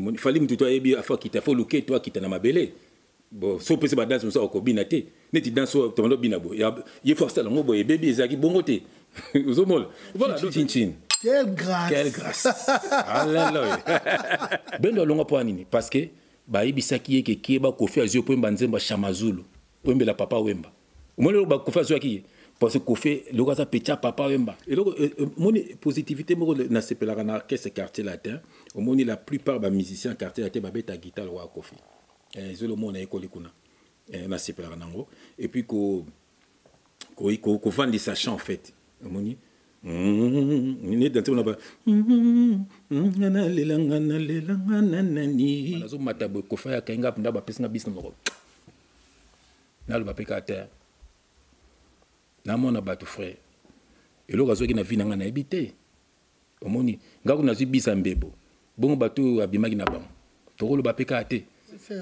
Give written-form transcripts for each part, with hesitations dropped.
Il fallait que tu aies bien, qu'il t'a fait le quai, toi qui t'en as mabélé. Bon, si on peut se battre dans ce sens, on peut te. N'est-ce pas dans ce sens, tu m'as bien abo. Il faut faire ça, le bébé, ils ont bon côté. Voilà, chin. Quelle grâce. Quelle grâce. Alléluia. Ben de longa poanini parce que ba ibisaki yeke keba kofi azio po mbanzemba chamazulu. Wembe la papa wemba. Omoni ba kofi azio ki parce que kofi le gaza pecha papa wemba. Et donc moni positivité mo na sepelaka na orchestre quartier latin. Omoni la plupart ba musiciens quartier latin ba beta guitare wa kofi. Ils le monde école kuna. Na sepelaka nango et puis ko vendre sa chant en fait. Omoni ni danser on a pas nazo matabo ko fa ya kenga punda ba pesa business moko nalo ba peka terre na mona ba to frère et lo gazo ki na vina ngana ebité omoni ngako na zibisa mbebo bongo bato abimaki na bango to lo ba peka te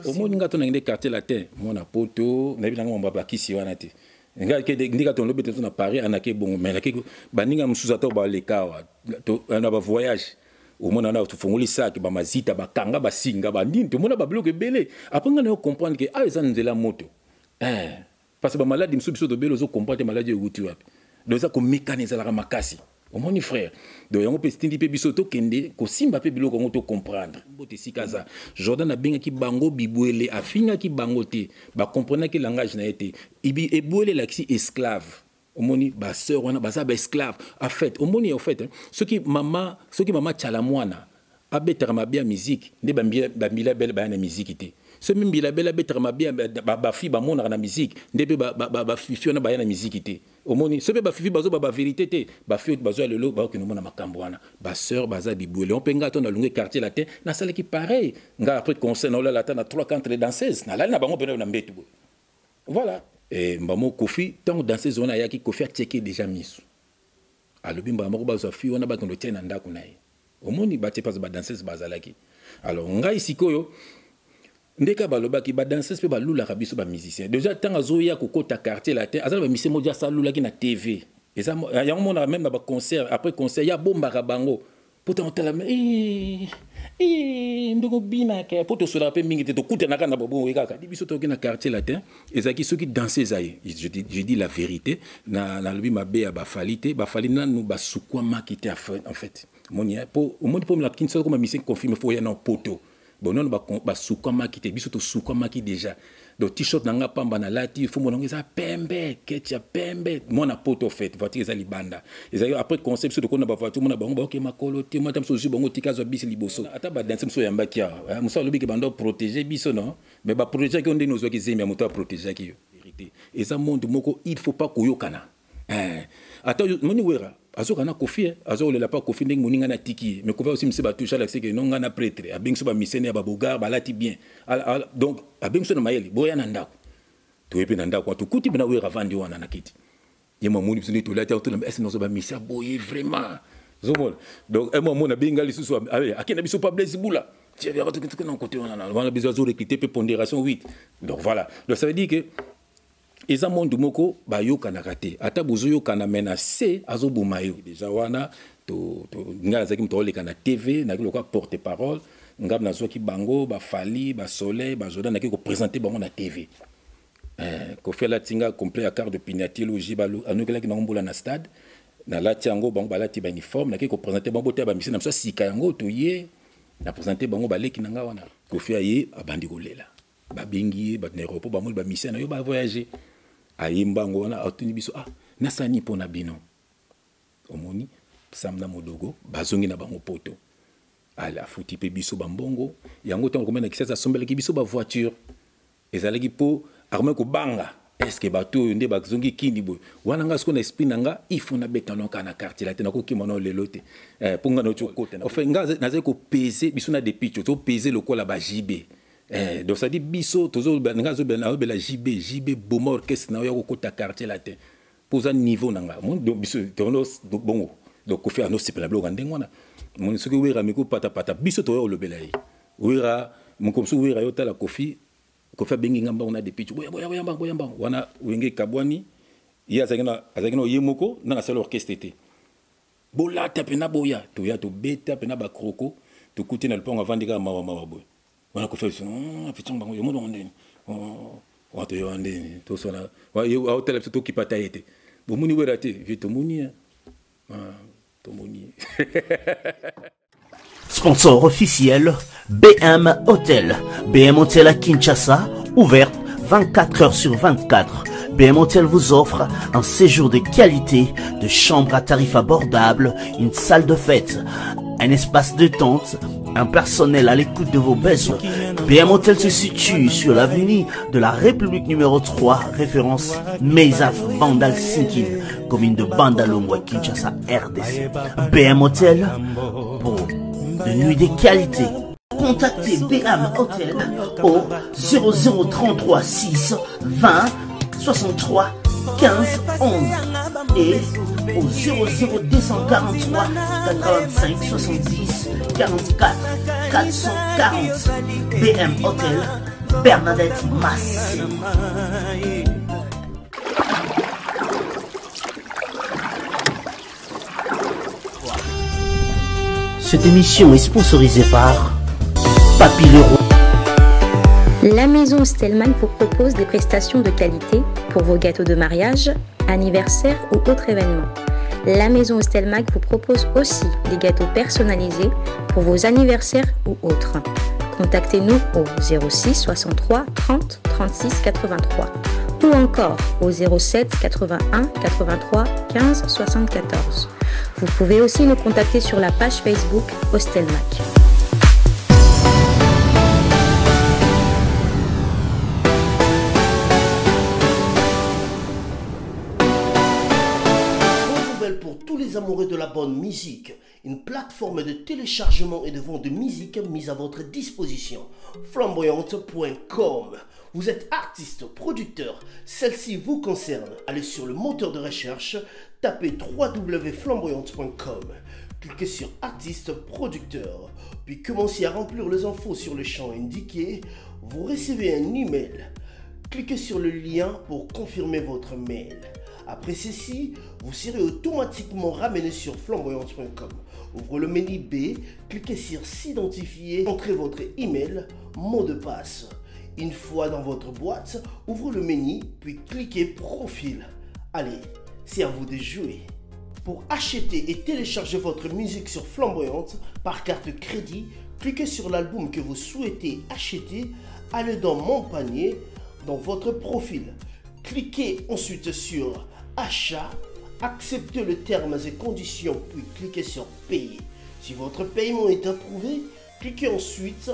omoni ngato na ngende quartier latin mona poto na bina ngomba ba kisi wana te nga ke ndika ton lobe na Paris anake bongo mais la ke baninga musuza to ba lekawa to na ba voyage au monde na to fongoli sac ba mazita ba kanga ba singa ba ndini to mona ba bloque belé après nga na comprendre que eza nzela moto parce que ba maladie msubiso to belo zo comprendre maladie wuti wapi donc ça ko mécaniser la makasi au mon frère donc yango pe stindi pe biso to kende ko simba pe biloko ngo to comprendre bote sikaza Jordan abenga ki bango bibwele afinga ki bango te ba comprendre que langage na été ibi ebwele laxi esclave au moni ba sœur wana ba esclave en fait au moni en fait ce qui mama tchala mwana abetara mabia musique nde bambila belle ba na musique te ce même bila belle abetara mabia ba fi ba mona na musique nde ba fifi na ba na musique te au moni ce ba fifi bazo ba vérité te ba fi bazo lelo ba ko mona makambo wana ba sœur baza bibwele on penga to na lungue quartier latin na sala ki pareil nga après concert na la latin na 3-4 danseuses na la na bango pena na mbetu voilà et mbamo kofi tant danseuse on a yaki kofi a checker déjà miso alobi mbamo ba zo fi on a ba kondo tena ndako na ye au moni ba te pas ba danseuse bazalaki alors ngai sikoyo ndeka balobaki ba danseuse pe ba lula kabiso ba musicien déjà tant azoya kokota quartier latin azala ba musicien modia sa lula ki na TV et ça ya on a même ba concert après concert ya bomba ka bango poto on tala ndoko bina ke poto sola pe mingi te to kuta na kana bobo weka di biso to ki na quartier latin ezaki ceux qui danser zaye je dis la vérité na lobi mabe ya ba falite ba falina nous ba sukwa makite en fait monia po au monde pour la kinso comme musicien confirme faut ya na poto bon non ba sukwa makite biso to sukwa maki déjà donc t-shirt nanga pamba na lati faut mon ngeza pembe ketia pembe mona poto fait voiture za libanda ezali après concept so de kona ba voiture mona bango ba ok makolo te mata mso bango tikazo bisi liboso ata ba dance mso yamba kia mso lobi ke bando protéger biso non mais ba protéger ki onde nozo ki zemia moto a protéger ki vérité et ça monde moko il faut pas koyokana ata moni wera azoka na kofi azo le la pas kofi ndenge moninga na tiki mais kofa aussi mse ba toucher la c'est que non ngana prêtre abengso ba misene ba bogar ba lati bien donc abengso na mayeli boya na ndako to epe na ndako to kuti bina wera vandi wana na kiti yema moni bisoni to lati to na est non so ba misia boye vraiment zomol donc moi mona benga lisusu akena biso pas blaise bula tu verras tout na côté on a besoin de recruter pe pondération 8 donc voilà donc ça veut dire que eza monde moko ba yoka na kate ata bozo yoka na menacer azobuma yo déjà wana to ngala zaki mtoleka na TV na kiloka porte parole ngam na zoki bango ba fali ba soleil ba Jordan na ki ko présenter bango na TV ko fait la tinga complet à carte de pignatéologie ba anokela ki na ngombola na stade na la tiango bango ba la ti ba uniforme na ki ko présenter bango te ba mission na so sika yango to ye na présenter bango ba leki na nga wana ko fait aye abandi kolela ba bengi ba na aéroport ba mo ba mission na yo ba voyager ayimbango wana atuni biso nasani pona bino omoni samna modogo bazongi na bango poto ala futi pe biso bambongo yango tango komena kisasa sombela ki biso ba voiture ezalaki po arme ko banga est-ce que bato nde bazongi kindi boy wana nga siko na esprit nanga ifuna beta lonka na quartier la tena ko kimono lelote ponga no chokota enfin nga naze ko peser biso na depicho to peser lokola ba JB donc ça dit biso tozo ngazo bela JB bomo orchestre na yo ko ta quartier latin pour un niveau nanga mon donc biso tono bongo donc ko faire no c'est pas la bloga ndengwana mon ce que wera miko pata biso to yo lo bela yi wera mon comme so wera yo ta la kofi bengi ngamba on a des pitch boya wana wenge kabwani ya azakina yemoko na la seule orchestre était bola tapena boya to ya to beta pena ba kroko tokute na lupango avandi kaka mawa boye wana kofela biso pitanga bango yo modo ndeni wato yo ndeni tosala aotala biso tokipata ye te bomoni wera te vie tomoni tomoni. Sponsor officiel, BM Hotel. BM Hotel à Kinshasa, ouverte 24 heures sur 24. BM Hotel vous offre un séjour de qualité, de chambres à tarifs abordables, une salle de fête, un espace de détente, un personnel à l'écoute de vos besoins. BM Hotel se situe sur l'avenue de la République numéro 3, référence Meizaf Bandal Sinkin, commune de Bandalongwa, Kinshasa, RDC. BM Hotel pour de nuits de qualité. Contactez BM Hotel au 0033 6 20 63 15 11 et au 00243 85 70 44 440. BM Hotel, Bernadette Massé. Cette émission est sponsorisée par Papy Leroy. La maison Stelman vous propose des prestations de qualité pour vos gâteaux de mariage, anniversaire ou autres événements. La maison Stelman vous propose aussi des gâteaux personnalisés pour vos anniversaires ou autres. Contactez-nous au 06 63 30 36 83 ou encore au 07 81 83 15 74. Vous pouvez aussi nous contacter sur la page Facebook Hostelmac. Pour tous les amoureux de la bonne musique, une plateforme de téléchargement et de vente de musique mise à votre disposition. Flamboyante.com. Vous êtes artiste, producteur, celle-ci vous concerne. Allez sur le moteur de recherche, tapez www.flamboyante.com. Cliquez sur artiste, producteur, puis commencez à remplir les infos sur le champ indiqué. Vous recevez un email. Cliquez sur le lien pour confirmer votre mail. Après ceci, vous serez automatiquement ramené sur flamboyante.com. Ouvrez le menu B, cliquez sur s'identifier, entrez votre email, mot de passe. Une fois dans votre boîte, ouvrez le menu, puis cliquez profil. Allez, c'est à vous de jouer. Pour acheter et télécharger votre musique sur Flamboyante par carte crédit, cliquez sur l'album que vous souhaitez acheter, allez dans Mon panier, dans votre profil. Cliquez ensuite sur Achat, acceptez les termes et conditions, puis cliquez sur Payer. Si votre paiement est approuvé, cliquez ensuite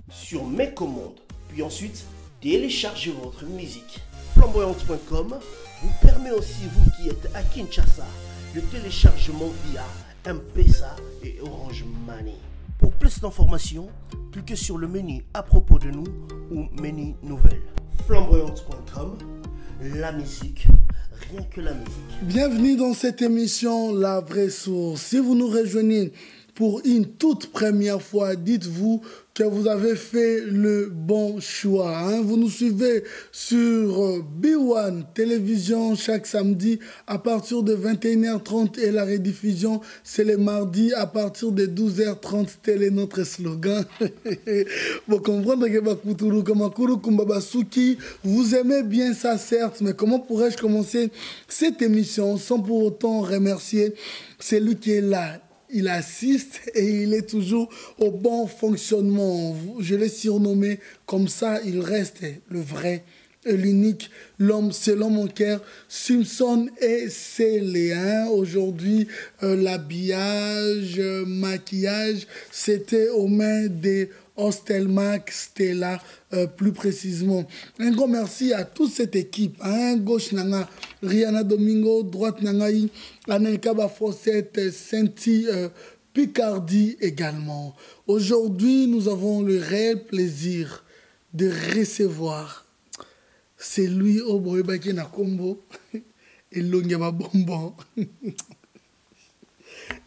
sur Mes commandes, puis ensuite téléchargez votre musique. Flamboyante.com vous permet aussi, vous qui êtes à Kinshasa, le téléchargement via M-Pesa et Orange Money. Pour plus d'informations, cliquez sur le menu à propos de nous ou menu nouvelles. Flamboyante.com, la musique, rien que la musique. Bienvenue dans cette émission La Vraie Source. Si vous nous rejoignez pour une toute première fois, dites-vous que vous avez fait le bon choix. Vous nous suivez sur B1 Télévision chaque samedi à partir de 21h30 et la rediffusion, c'est le mardi à partir de 12h30. Tel est notre slogan. Vous comprenez que vous aimez bien ça, certes, mais comment pourrais-je commencer cette émission sans pour autant remercier celui qui est là? Il assiste et il est toujours au bon fonctionnement. Je l'ai surnommé comme ça, il reste le vrai et l'unique. L'homme selon mon cœur, Simpson et Céléen. Aujourd'hui, l'habillage, maquillage, c'était aux mains des Hostelmac Stella, plus précisément. Un grand merci à toute cette équipe. Gauche nanga, Rihanna Domingo, droite nangaï, Anelka Bafosette, Senti Picardie également. Aujourd'hui, nous avons le réel plaisir de recevoir celui au Boébaki Nakombo et Longema Bonbon.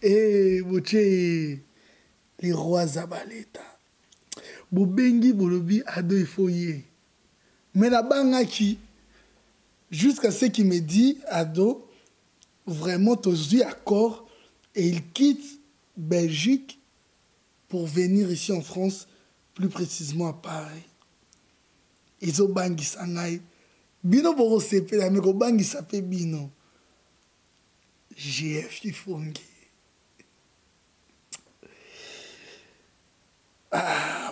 Et Bouché, les rois Zabaleta. Bobengi Bolobi Ado Ifoye. Mais la bangaki, jusqu'à ce qu'il me dit, Ado, vraiment, tu as accord, et il quitte Belgique pour venir ici en France, plus précisément à Paris. Ils ont bangi sangai. Bino boro sepe la meko bangi sape bino. GF Ifongi.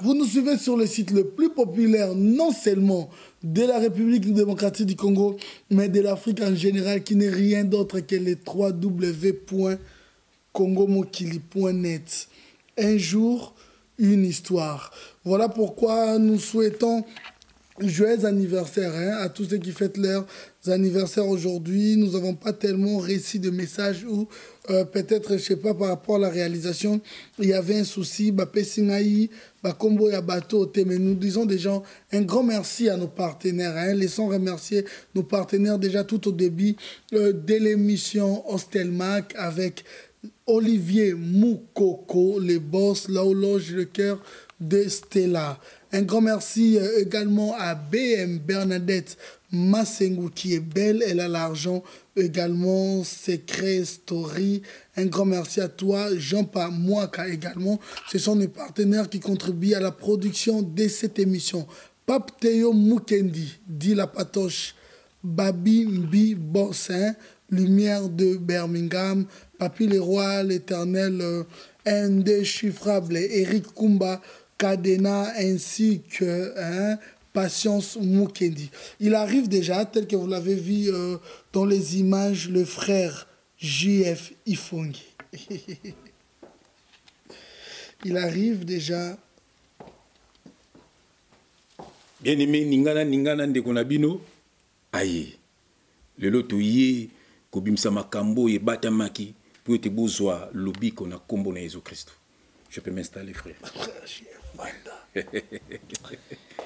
Vous nous suivez sur le site le plus populaire, non seulement de la République démocratique du Congo, mais de l'Afrique en général, qui n'est rien d'autre que les www.congomokili.net. Un jour, une histoire. Voilà pourquoi nous souhaitons joyeux anniversaire à tous ceux qui fêtent leurs anniversaires aujourd'hui. Nous n'avons pas tellement récit de messages ou peut-être, je ne sais pas, par rapport à la réalisation, il y avait un souci. Combo ya bateau, mais nous disons déjà un grand merci à nos partenaires. Laissons remercier nos partenaires déjà tout au début de l'émission Hostelmac avec Olivier Moukoko, les boss, là où loge le cœur de Stella. Un grand merci également à BM Bernadette Massengu qui est belle, elle a l'argent également, Secret Story. Un grand merci à toi, Jean-Pa Mouaka également. Ce sont les partenaires qui contribuent à la production de cette émission. Pape Théo Mukendi, dit la patoche, Babi Mbi Bossin, Lumière de Birmingham, Papi Leroy, l'éternel indéchiffrable, Eric Kumba, Kadena ainsi que Patience Mukendi. Il arrive déjà, tel que vous l'avez vu dans les images, le frère JF Ifongi. Il arrive déjà. Bien aimé, Ningana Ndekonabino, aïe. Le loto yé, Kobimsa Makambo et Batamaki, pour être besoin, lobby qu'on a combo na Jésus Christ. Je peux m'installer, frère.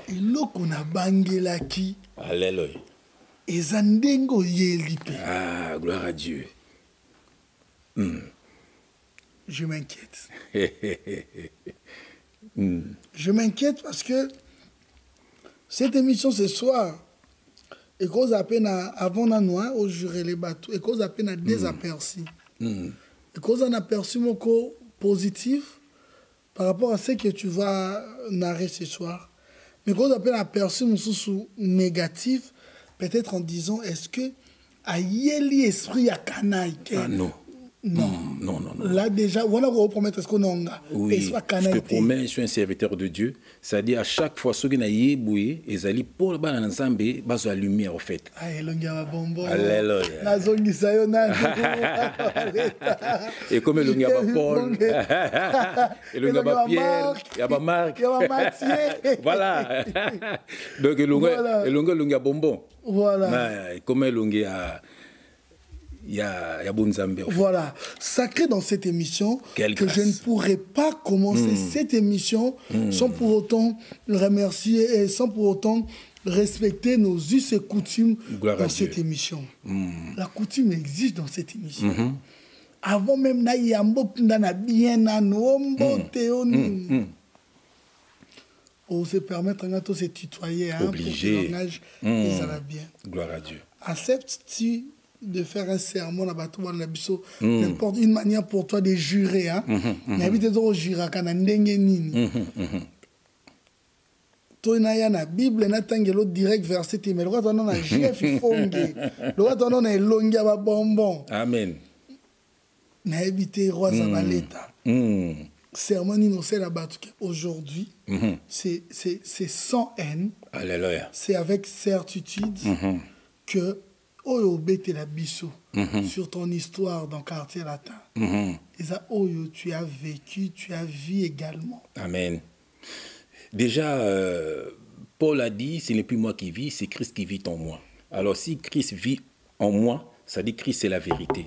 Eloko na bangelaki. Alléluia. Ezandengo yelipe. Ah, gloire à Dieu. Je m'inquiète. Je m'inquiète parce que cette émission ce soir, et cause à peine avant la noix, au juré les bateaux, et cause à peine à désaperçu. Et cause un aperçu moko positif par rapport à ce que tu vas narrer ce soir. Mais cause à peine aperçu mon sous négatif, peut-être en disant, est-ce que a yeli esprit à canaille? Ah non. Non. Non. Là déjà, voilà qu'on promettre ce qu'on a. Oui, je te promets, je suis un serviteur de Dieu. C'est-à-dire, à chaque fois, ceux qui n'ont pas yéboué, ils allaient pour le bas dans l'ensemble, ils ont la lumière, en fait. Alléluia. Et comme il y a Paul, il y a Pierre, il y a Marc, il y a Mathieu. Voilà. Donc, il y a bonbon. Voilà. Comme il y a... Il y a Bonzambe. Voilà. Sacré dans cette émission Quelle que grâce. je ne pourrais pas commencer cette émission sans pour autant remercier et sans pour autant respecter nos us et coutumes dans cette émission. La coutume existe dans cette émission. Avant même na yambo na bien na nombo teoni. On se permettre à tous se tutoyer obligé. Pour que le langage bien. Gloire à Dieu. Acceptes-tu de faire un sermon à tout le monde, n'importe une manière pour toi de jurer, mais tu dois jurer quand nini. Toi na na Bible na tangelo direct verset mais le roi na GF Ifongi, le roi na elongia ba bonbon. Amen. Na habité roi Zabaleta. Sermon innocent à battre aujourd'hui, c'est sans haine. Alléluia. C'est avec certitude que Oyo bete la biso sur ton histoire dans le quartier latin. Et ça, Oyo, tu as vécu, tu as vu également. Amen. Déjà, Paul a dit, ce n'est plus moi qui vis, c'est Christ qui vit en moi. Alors si Christ vit en moi, ça dit Christ c'est la vérité.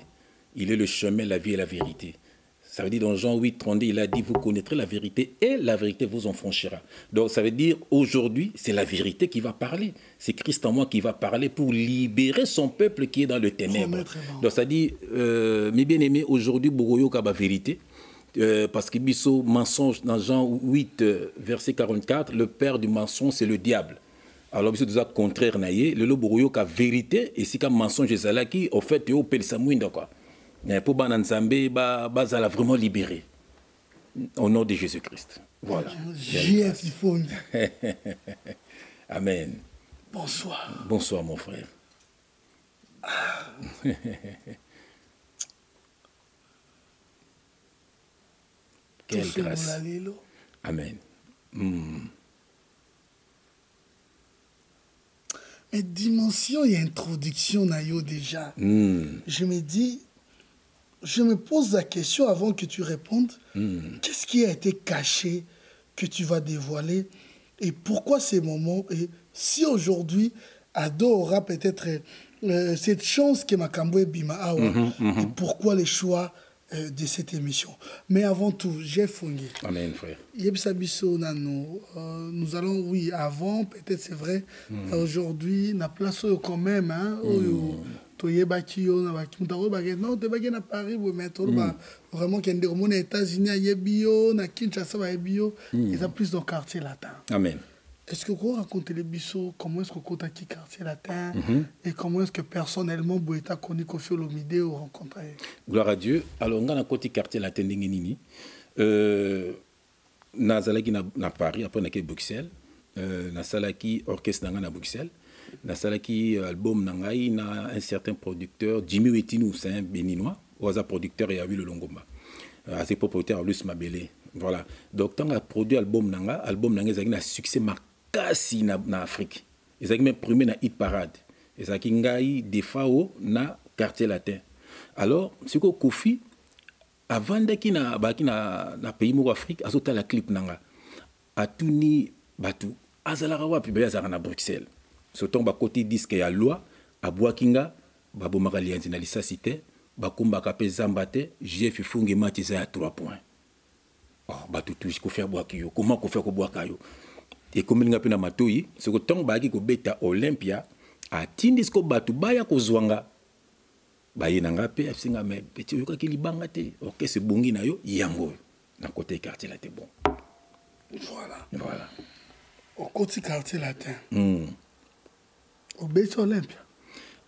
Il est le chemin, la vie et la vérité. Ça veut dire dans Jean 8, 32, il a dit, vous connaîtrez la vérité et la vérité vous en franchira. Donc ça veut dire, aujourd'hui, c'est la vérité qui va parler. C'est Christ en moi qui va parler pour libérer son peuple qui est dans le ténèbre. Donc ça dit, mes bien-aimés, aujourd'hui, Bogoyo Kaba vérité. Parce que Bisso mensonge dans Jean 8, verset 44, le père du mensonge, c'est le diable. Alors, c'est déjà contraire, le Bogoyo Kaba vérité, et si comme mensonge, c'est là qui, au fait, au Pelsamouin, quoi. Pour Bananzambe, Bazala vraiment libéré. Au nom de Jésus-Christ. Voilà. JF Ifong. Amen. Bonsoir. Bonsoir, mon frère. Quelle grâce. Amen. Mais dimension et introduction, Nayo, déjà. Je me dis, je me pose la question avant que tu répondes. Qu'est-ce qui a été caché que tu vas dévoiler? Et pourquoi ces moments? Et si aujourd'hui, Ado aura peut-être cette chance que Makambo et Bima Awa, et pourquoi les choix de cette émission? Mais avant tout, j'ai fondé. Amen, frère. Nous allons, oui, avant, peut-être c'est vrai, aujourd'hui, na place quand même, hein, non, tu vas à Paris, mais vraiment, qu'il y a des États-Unis, il y a bio, na Kinshasa, il y a bio, ils sont plus dans le quartier latin. Amen. Est-ce que vous racontez les bisous, comment est-ce que vous avez quitté le quartier latin et comment est-ce que personnellement vous avez connu Koffi Olomide ou rencontré? Gloire à Dieu. Alors, on a côté quartier latin de Nini. Nazalaki na Paris, après on a Bruxelles. Nazalaki orchestre à Bruxelles. Nazalaki album nangai na un certain producteur, Jimmy Wetinou, c'est un béninois, oisa producteur et a vu le Longomba. C'est propriétaire à Luce Mabélé. Voilà. Donc, quand on a produit album nanga, il a un succès makasi na Afrique. Il a même premier na hit parade. Il a ngai defao na quartier latin. Alors, ce que Koffi, avant d'être na pays mo Afrique, azota la clip nanga. Atuni batu azala wapi ba yazara na Bruxelles. Surtout ba côté disque ya loi a Boakinga ba bomaka lianzi na lisasité ba kumbaka pe zambate JF Ifong matiza ya 3 points. Oh batu tu ko faire boakiyo comment ko faire ko boakayo. Et comme nga pe na matoyi, ce que tant ba ki ko beta Olympia a tindis ko batu baya ko zwanga. Ba yinanga pe asinga me petit yoka ki libanga te. OK c'est bongi na yo yango na côté quartier là bon. Voilà. Au côté quartier latin. Au beta Olympia.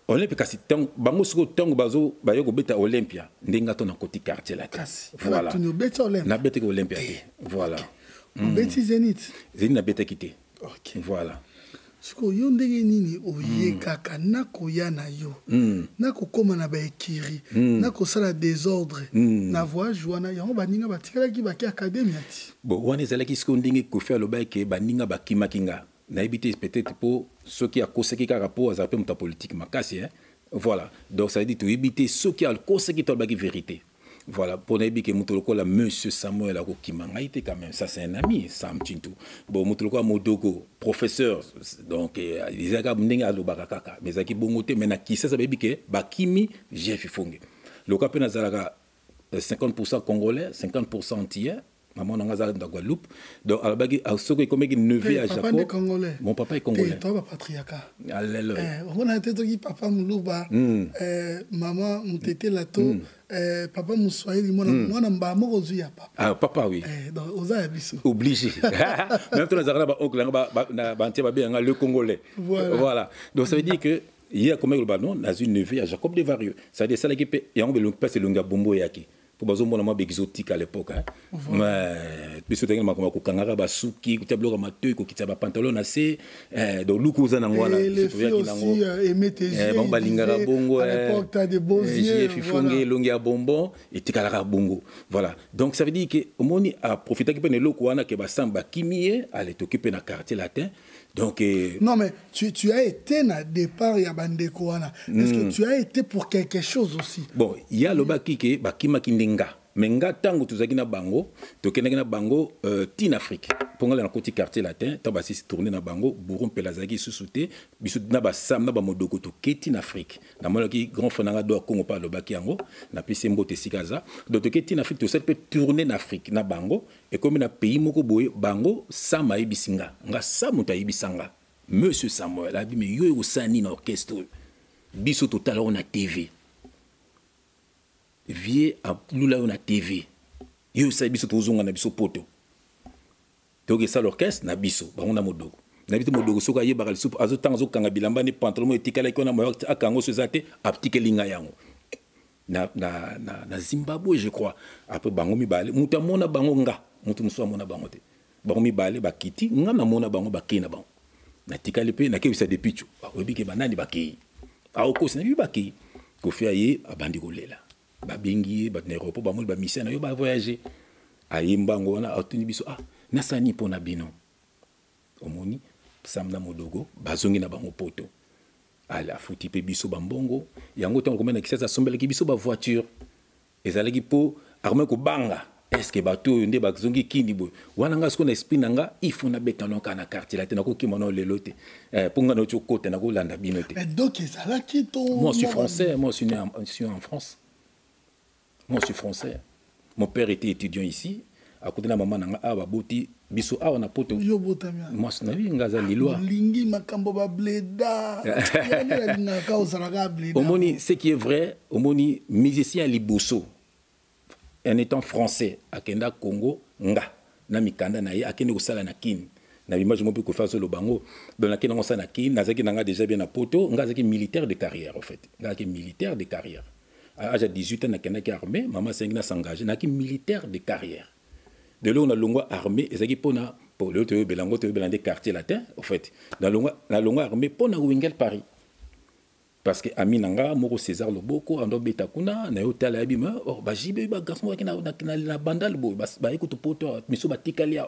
Olympia kasi tang bango siko tang bazo bayo ko beta Olympia ndenga to na côté quartier latin. Voilà. Tu no beta Olympia. Na beta Olympia. Voilà. Beta Zénith. Zénith na beta quitté. OK. Voilà. Siko yo ndenge nini oye kaka nako ya na yo. Nako koma na ba ekiri, nako sala désordre. Na voyage wana yango baninga batikala ki ba ki académie ati. Bon, wana ezalaki siko ndenge ko faire le bail ke baninga bakima kinga. Na habité peut-être pour ceux qui a conseillé par rapport à la politique makasi hein. Voilà. Donc ça veut dire tu éviter ceux qui a conseillé la vérité. Voilà, pour n'ébiter que Moutoloko la monsieur Samuel a été quand même, ça c'est un ami, Sam Tintou. Bon, Moutoloko a Modogo, professeur, donc ils ont gagné à l'Obarakaka, mais ils ont bongoté, mais qui ça veut dire que Bakimi, Jeff Ifong. Le cap n'a 50% congolais, 50% antillais. Maman n'a pas de Guadeloupe. Donc, à ce qui est neveu à Jacob. Mon papa est congolais. Toi, patriarcat. Alléluia. On a été qui papa Moulouba, maman Moutete Lato, papa Moussoaïli, moi, n'a papa. Ah, papa, oui. Donc, on a obligé. Même si on a oncle, le congolais. Voilà. Donc, ça veut dire que, il y a comme le ballon, dans une neveu à Jacob de Varieux. Ça veut dire que ça, l'équipe, et on veut le passer le Ngabombo Yaki. Pour bazo mona ma exotique à l'époque hein mais biso tenga makoma ko kangara basuki ko tablo ma toy ko kitaba pantalon assez donc luko za nangwana c'est vrai qu'il nango aimer tes yeux bon balingara bongo à l'époque tu as des beaux yeux voilà longi ya bonbon et tikala bongo voilà donc ça veut dire que omoni a profiter que ne loko wana ke basamba kimie allait t'occuper na quartier latin. Donc, non, mais tu as été na départ ya bandeko wana. Est-ce que tu as été pour quelque chose aussi? Bon, il y a le baki ke bakima kindenga. Menga tango tuzaki na bango, tokendaki na bango tin Afrique. Ponga na côté quartier latin, ta basi tourner na bango, Buron Pelazaki susouté, bisu na ba sam na ba modoko to tin Afrique. Na molaki grand frère do Congo pa le baki yango, na pisi mbote sikaza. Donc tin Afrique to peut tourner na Afrique na bango et comme na pays moko boye bango sama ibisinga. Nga samuta ibisanga. Monsieur Samuel a dit mais yo osani na orchestre. Biso total on a TV. Vie à lula on a TV. Yo sa biso tozonga na biso poto. Donc ça l'orchestre na biso, ba on a modoko. Na biso modoko soka ye bakali soup azo tanzo kanga bilamba ni pantalon etikala ko na mo akango sozate aptike linga yango. na Zimbabwe je crois après bango mibale mutu amona bango nga mutu musu amona bango te bango mibale bakiti nga na mona bango bakei na bango na tikali pe na kebisa de pichu oyebi ke banani bakei aokosi na bi bakei Kofi aye abandi kolela babengi ba na aéroport ba moni ba mission na yo ba voyager ayimba ngona atuni biso nasani pona bino omoni samna modogo bazongi na bango poto ala futi pe biso bambongo yango tango komena kisasa sombeleki biso ba voiture ezalaki po arme ko banga est-ce que bato nde bazongi kindi boy wana nga siko na esprit nanga ifo na betano kana quartier la tena ko kimono lelote ponga no chokota na ko landa bino te donc ezalaki to moi je suis français moi je suis en France moi je suis français mon père était étudiant ici à côté de maman nanga aba boti biso awa na poto yo botamia moi na vi ngaza lilwa lingi makambo ba bleda yana linga ka osala bleda omoni ce qui est vrai omoni musicien liboso en étant français akenda Congo nga na mikanda na ye akende kosala na kin na image mo pe ko faire sur le bango dans la kina kosala na kin nazaki nanga déjà bien na poto nga zaki militaire de carrière en fait nga ki militaire de carrière à l'âge de 18 ans nakenda ki armée maman sengi na s'engager na ki militaire de carrière de là on a longue armée ezaki pona pour le te belango te belande quartier latin en fait dans la longue armée pona Wingel Paris parce que aminanga moko César Loboko ando beta kuna na hôtel abima ba jibe ba garçon wa na bandal bo ba ekuto poto miso batikali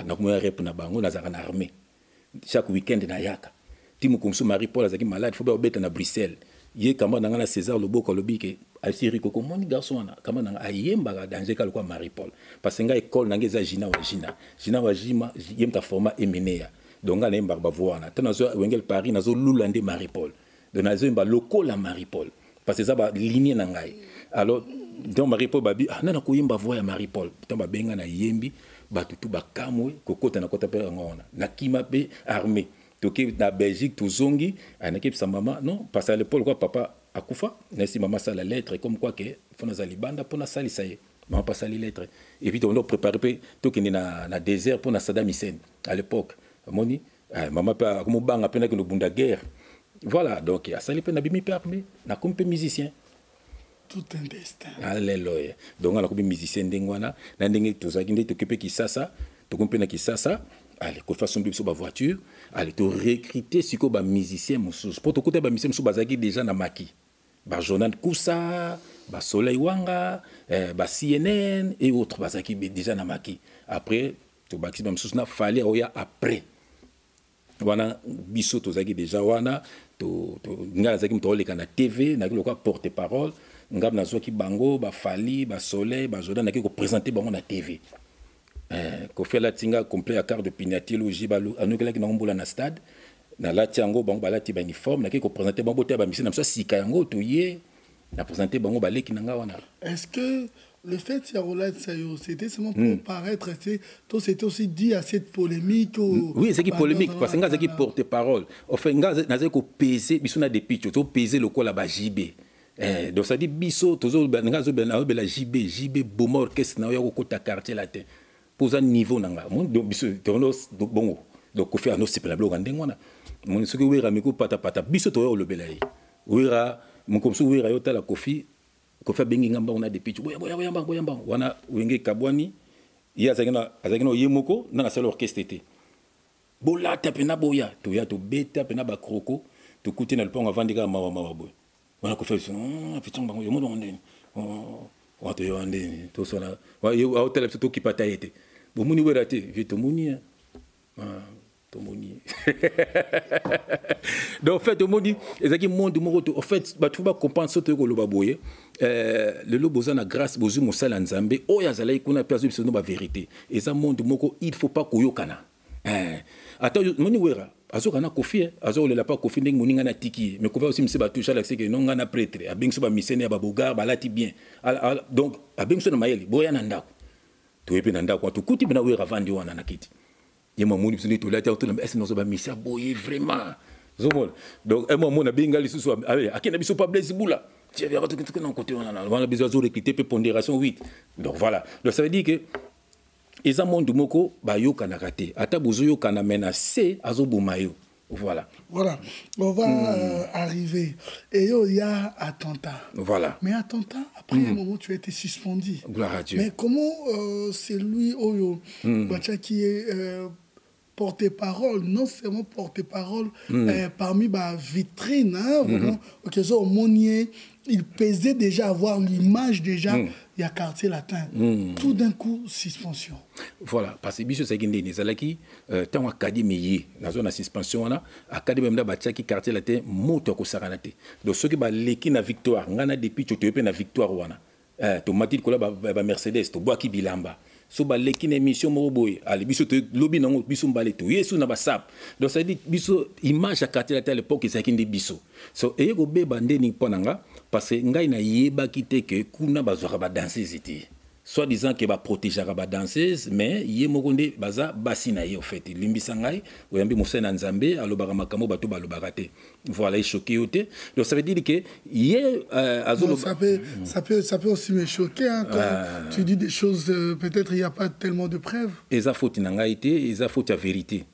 na ko rep na bango na zaka na armée chaque week-end na yaka timu komso Marie Paul azaki malade faut ba beta na Bruxelles ye kama nanga na César Loboko lobike asiri ko moni garçon na kama nanga ayemba ga danger kala kwa Marie Paul parce que nga école nanga za jina wa jima yemta format emenea donc nga na emba ba voana tanazo Wengel Paris nazo lulande Marie Paul de nazo emba local la Marie Paul parce que ça ba ligne na ngai alors donc Marie Paul babi nana ko yemba voya Marie Paul to ba benga na yembi batutu bakamwe kokota na kota pe ngona na kima pe armée toke na Belgique tozongi anaki sa maman non parce à l'époque quoi papa akufa nasi maman ça la lettre comme quoi que fona za libanda pona sali ça y maman pas sali lettre et puis on doit préparer toke na désert pour na Saddam Hussein à l'époque moni maman pas comme banga pena que no bunda guerre voilà donc à sali pe na bimi armé na comme pe musicien tout un destin alléluia donc on a comme musicien ndengwana na ndenge tozaki ndé tokepe Kisasa tokompe na Kisasa allez ko façon biso ba voiture allez to recruter siko ba musicien mususu pour to côté ba musicien mususu bazaki déjà na maki ba journal Kusa ba Soleil Wanga ba CNN et autres bazaki déjà na maki après to baki ba mususu na fallait oya après wana biso tozaki déjà wana to ngala zaki mtoleka na TV na kilo kwa porte parole ngam na zoki bango ba Fali ba Soleil ba journal na ki ko présenter bango na TV ko fait la tinga complet à carte de pinatilologie balu anukela ki na ngombola na stade na la tiango bango balati ba uniforme na ki ko présenter bango te ba mission na so sika yango to ye na présenter bango baleki nanga wana. Est-ce que le fait ya roulette sayo c'était seulement pour paraître c'était aussi dit à cette polémique oui c'est qui polémique parce que nga zaki porte parole au fait nga na ko peser biso na depuis to peser le ko la ba JB donc ça dit biso tozo nga zo bela JB bomo orchestre na yo ko ta quartier latin pour un niveau nanga mon donc biso donc bongo donc ko faire no sepela blo ngandengwana mon soki wera miko pata biso to yo lobela yi wera mon comme so wera yo tala kofi bengi ngamba on a des pitch boya wana wenge kabwani ya azagina yemoko na sala orchestre té bola tapena boya to ya to beta pena ba kroko to kuti na lupango avandika mawa boy wana ko fait pitchang bango yo mo ndeni wato yo ndeni to sona wa yo hotel to ki pata yete bo muni wera te vito muni to muni donc en fait au moni ezaki monde moko en fait ba tuba comprendre ce que lo baboye le loboza na grâce bozu mosala nzambe oya zalai kuna pe azu biso no ba vérité eza monde moko il faut pas koyokana ata moni wera azoka na kofi azolela pa kofi ndenge moninga na tiki mais kofa aussi mse ba toucha la c'est que non ngana prêtre abengso ba misene ba bogar balati bien donc abengso na mayeli boya na ndako to epe na ndako to kuti bina wera vandi wana na kiti yema moni biso ni to lati auto na est non so ba misia boye vraiment zomol donc un moment na bengali susu akena biso pa blaise bula tu verras tout que non côté on a besoin de recruter pe pondération 8 donc voilà donc ça veut dire que eza monde moko ba yoka na raté ata bozo yoka na menacer azo bumayo Voilà. Voilà. On va arriver. Et il y a attentat. Voilà. Mais attentat, après un moment, tu as été suspendu. Gloire à Dieu. Mais comment c'est lui, qui est porte-parole, non seulement porte-parole, parmi ma vitrine, hein, vraiment, au Monnier, il pesait déjà avoir l'image déjà, il y a quartier latin. Tout d'un coup, suspension. Voilà, parce que biso c'est les alaki tant académie dans zone suspension là, académie même là qui quartier latin moto ko saranate. Donc ceux qui ba leki na victoire, ngana depuis tu te na victoire wana. To matit ko la ba Mercedes to boaki bilamba. So ba leki na émission mo boy, ali biso te lobby nango biso mbale to yesu na ba sap. Donc ça dit biso image à quartier latin à l'époque c'est qui biso. So e ko be bande ni ponanga parce que ngai na yeba kité que kuna bazora ba danser ziti. Soit disant qu'il va protéger la danseuse, mais il y a mokonde baza basina y au fait. Limbisangai, ou yambi moussena nzambe, alobara makamo bato balobarate. Voilà, il choqué oté. Donc ça veut dire que y a ça peut aussi me choquer hein, quand tu dis des choses peut-être il n'y a pas tellement de preuves. Et ça faut inangaité, et ça faut la vérité.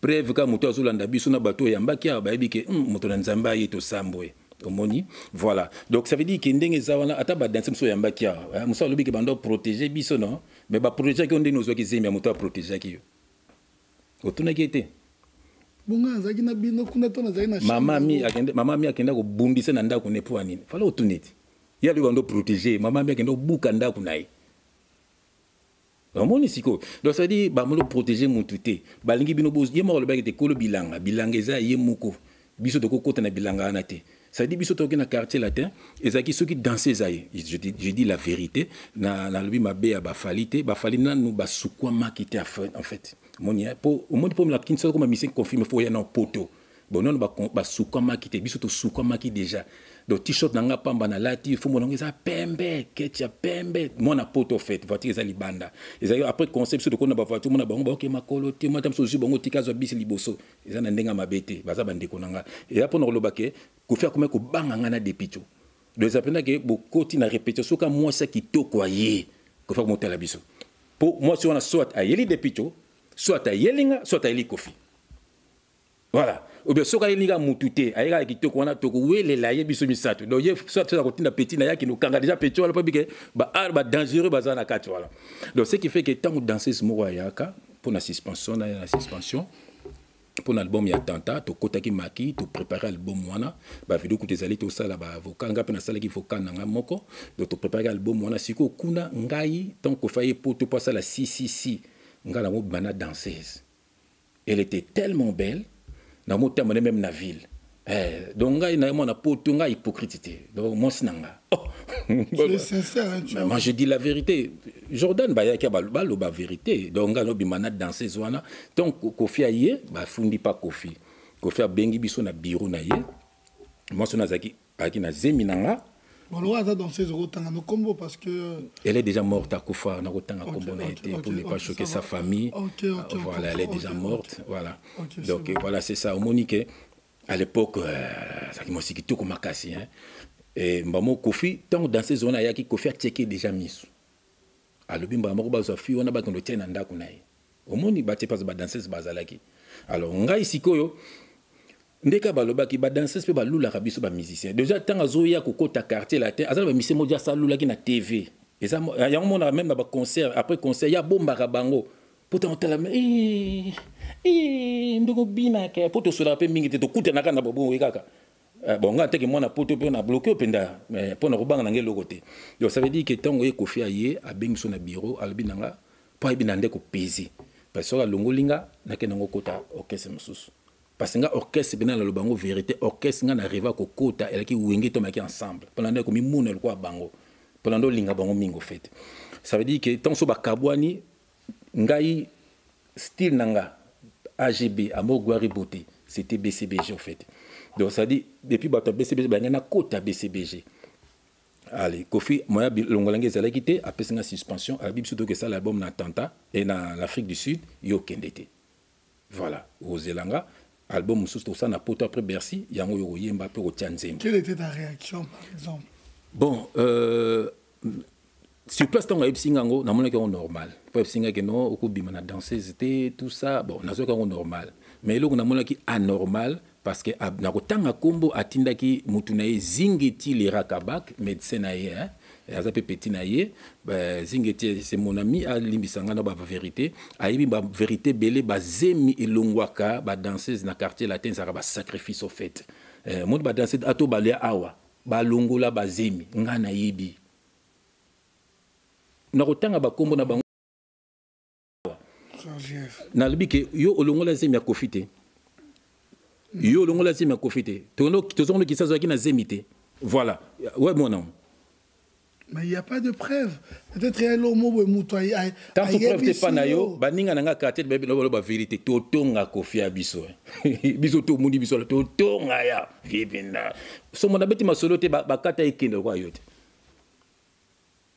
Preuve ka moto azolanda biso na bato yambaki ba yebike moto na nzamba yeto sambwe. Omoni, voilà. Donc ça veut dire que ndenge zawana ata ba danser mso yamba kia. Musa lobi ke bando protéger biso non, mais ba protéger ki onde nozo ki zemia moto protéger ki yo. Otuna ki été. Bunga zaki na bino kuna to na zaki na mama mi akenda ko bundisa na ndako ne po anini. Fala otuneti. Ya li bando protéger, mama mi akenda buka ndako nayi. Omoni siko. Donc ça veut dire ba mo protéger mututé. Ba lingi bino boz yema lo ba ke te kolo bilanga eza yemuko. Biso de kokota na bilanga anate. Ça dit biso toki na quartier latin ezaki ceux qui dansaient zaï. Je dis la vérité na lui ma be ba falite na nous ba sukwa makite en fait. Monia pour au monde pour la kinso comme mission confirme faut y na poto. Bon non ba sukwa makite biso to sukwa maki déjà. Donc t-shirt nanga pamba na lati faut mon ngeza pembe ketia pembe mon na poto fait voiture za libanda. Ezaki après concept de kona ba voiture mon na bango ba OK makolo ti matam so bango tikazo bisi liboso. Eza na ndenga mabete baza bandeko nanga. Et après on lobake ko faire comme ko banga ngana depicho. Donc ça pena que bokoti na répétition ka moi ça qui to quoi yé ko faire monter la biso. Pour moi si on a soit à yeli depicho, soit à yelinga, soit à yeli kofi. Voilà. Ou bien soka yelinga mutute, ayega ki to ko na to ko wele la ye biso misato. Donc ye soit ça ko tinda petit na ya ki no kanga déjà petit wala pas bike ba arba dangereux baza na kati voilà. Donc ce qui fait que tant danser ce mot yaka pour la suspension pour l'album ya tanta to kotaki maki to préparer album wana ba vidéo ko tezali to sala ba vocal nga pe na sala ki vocal nanga moko donc to préparer album wana siko kuna ngai tant ko faye pour to passer la si nga la mo bana danseuse. Elle était tellement belle na mo tamone même na ville. Donc ngai na mo na poto ngai hypocrite. Donc moi sinanga. C'est sincère hein, tu moi je dis la vérité. Jordan ba ya ka ba vérité. Donc nga no bimana danseuse wana donc Kofi aye ba fundi pa Kofi. Kofi bengi biso na bureau na ye. Moi sona zaki aki na zeminanga. Bon, on va danser au Tangano Combo parce que. Elle est déjà morte à Koufa, na Tanga Combo pour ne pas choquer sa famille. Voilà, elle est déjà morte. Voilà. Donc voilà, c'est ça. Au Monique, à l'époque, ça qui m'a dit tout comme Makassi. Et Mbamo Kofi, tant dans ces zones, il y a qui Kofi a checké déjà mis. Alors, Mbamo Bazafi, on a pas qu'on le tienne en Dakunaï. Au Moni, bah, tu passes dans ces bazalaki. Alors, on a ici Koyo. Ndeka baloba ki ba danseuse pe ba lula kabiso ba musicien déjà tant azoya ko kota quartier latin azala ba musicien modia sa lula ki na TV et ça ya mona même na ba concert après concert ya bomba ka bango pourtant tela ndoko bina ka poto sola pe mingi te to kuta na kana bobo kaka bon nga teke mona poto pe na bloquer penda mais pona ko banga ngelo côté donc ça veut dire que tango e Kofi aye a bengi so na bureau albinanga pa ibina ndeko pezi parce que la longolinga na kenango kota orchestre mususu. Parce que l'orchestre est dans le bango vérité, l'orchestre est arrivé à Kokota, elle qui ouingue to maki ensemble. Pendant que mi moune le quoi bango. Pendant que linga bango mingo fait. Ça veut dire que tant so ba kabwani ngai style nanga AGB Amour Gloire Beauté, c'était BCBG en fait. Donc ça dit depuis bato BCBG ba ngana kota BCBG. Allez, Kofi moya longolange zala kité après une suspension, à bib surtout que ça l'album na Tanta et dans l'Afrique du Sud, yo kendete. Voilà, au Zelanga album sous ça na poto après Bercy yango yo yemba pe o tianzem. Quelle était ta réaction par exemple? Bon sur place tant que singango na mona que normal pas singa que non au bima na danser c'était tout ça bon na zoka normal mais là on a mona qui anormal parce que na kotanga kombo atinda ki mutunaye zingeti le rakabak médecin na ye hein aza pe petit na ye zingeti c'est mon ami a limbisanga na ba vérité ayibi ba vérité belé ba zemi elongwaka ba danseuse na quartier latin ça ba sacrifice au fait monde ba danser ato balé awa ba longola ba zemi ngana yibi na kotanga bakombo na bango na libike yo olongola zemi ya kofite yo olongola zemi ya kofite tozono ki sazo ki na zemite voilà ouais mon nom mais il y a pas de preuve peut-être il y a l'homo bo mutoy ay tant que preuve te pas na yo baninga nanga quartier ba vérité totonga kofi abiso biso to mundi biso totonga ya vibina so mona beti masolo te ba kata ikende kwa yote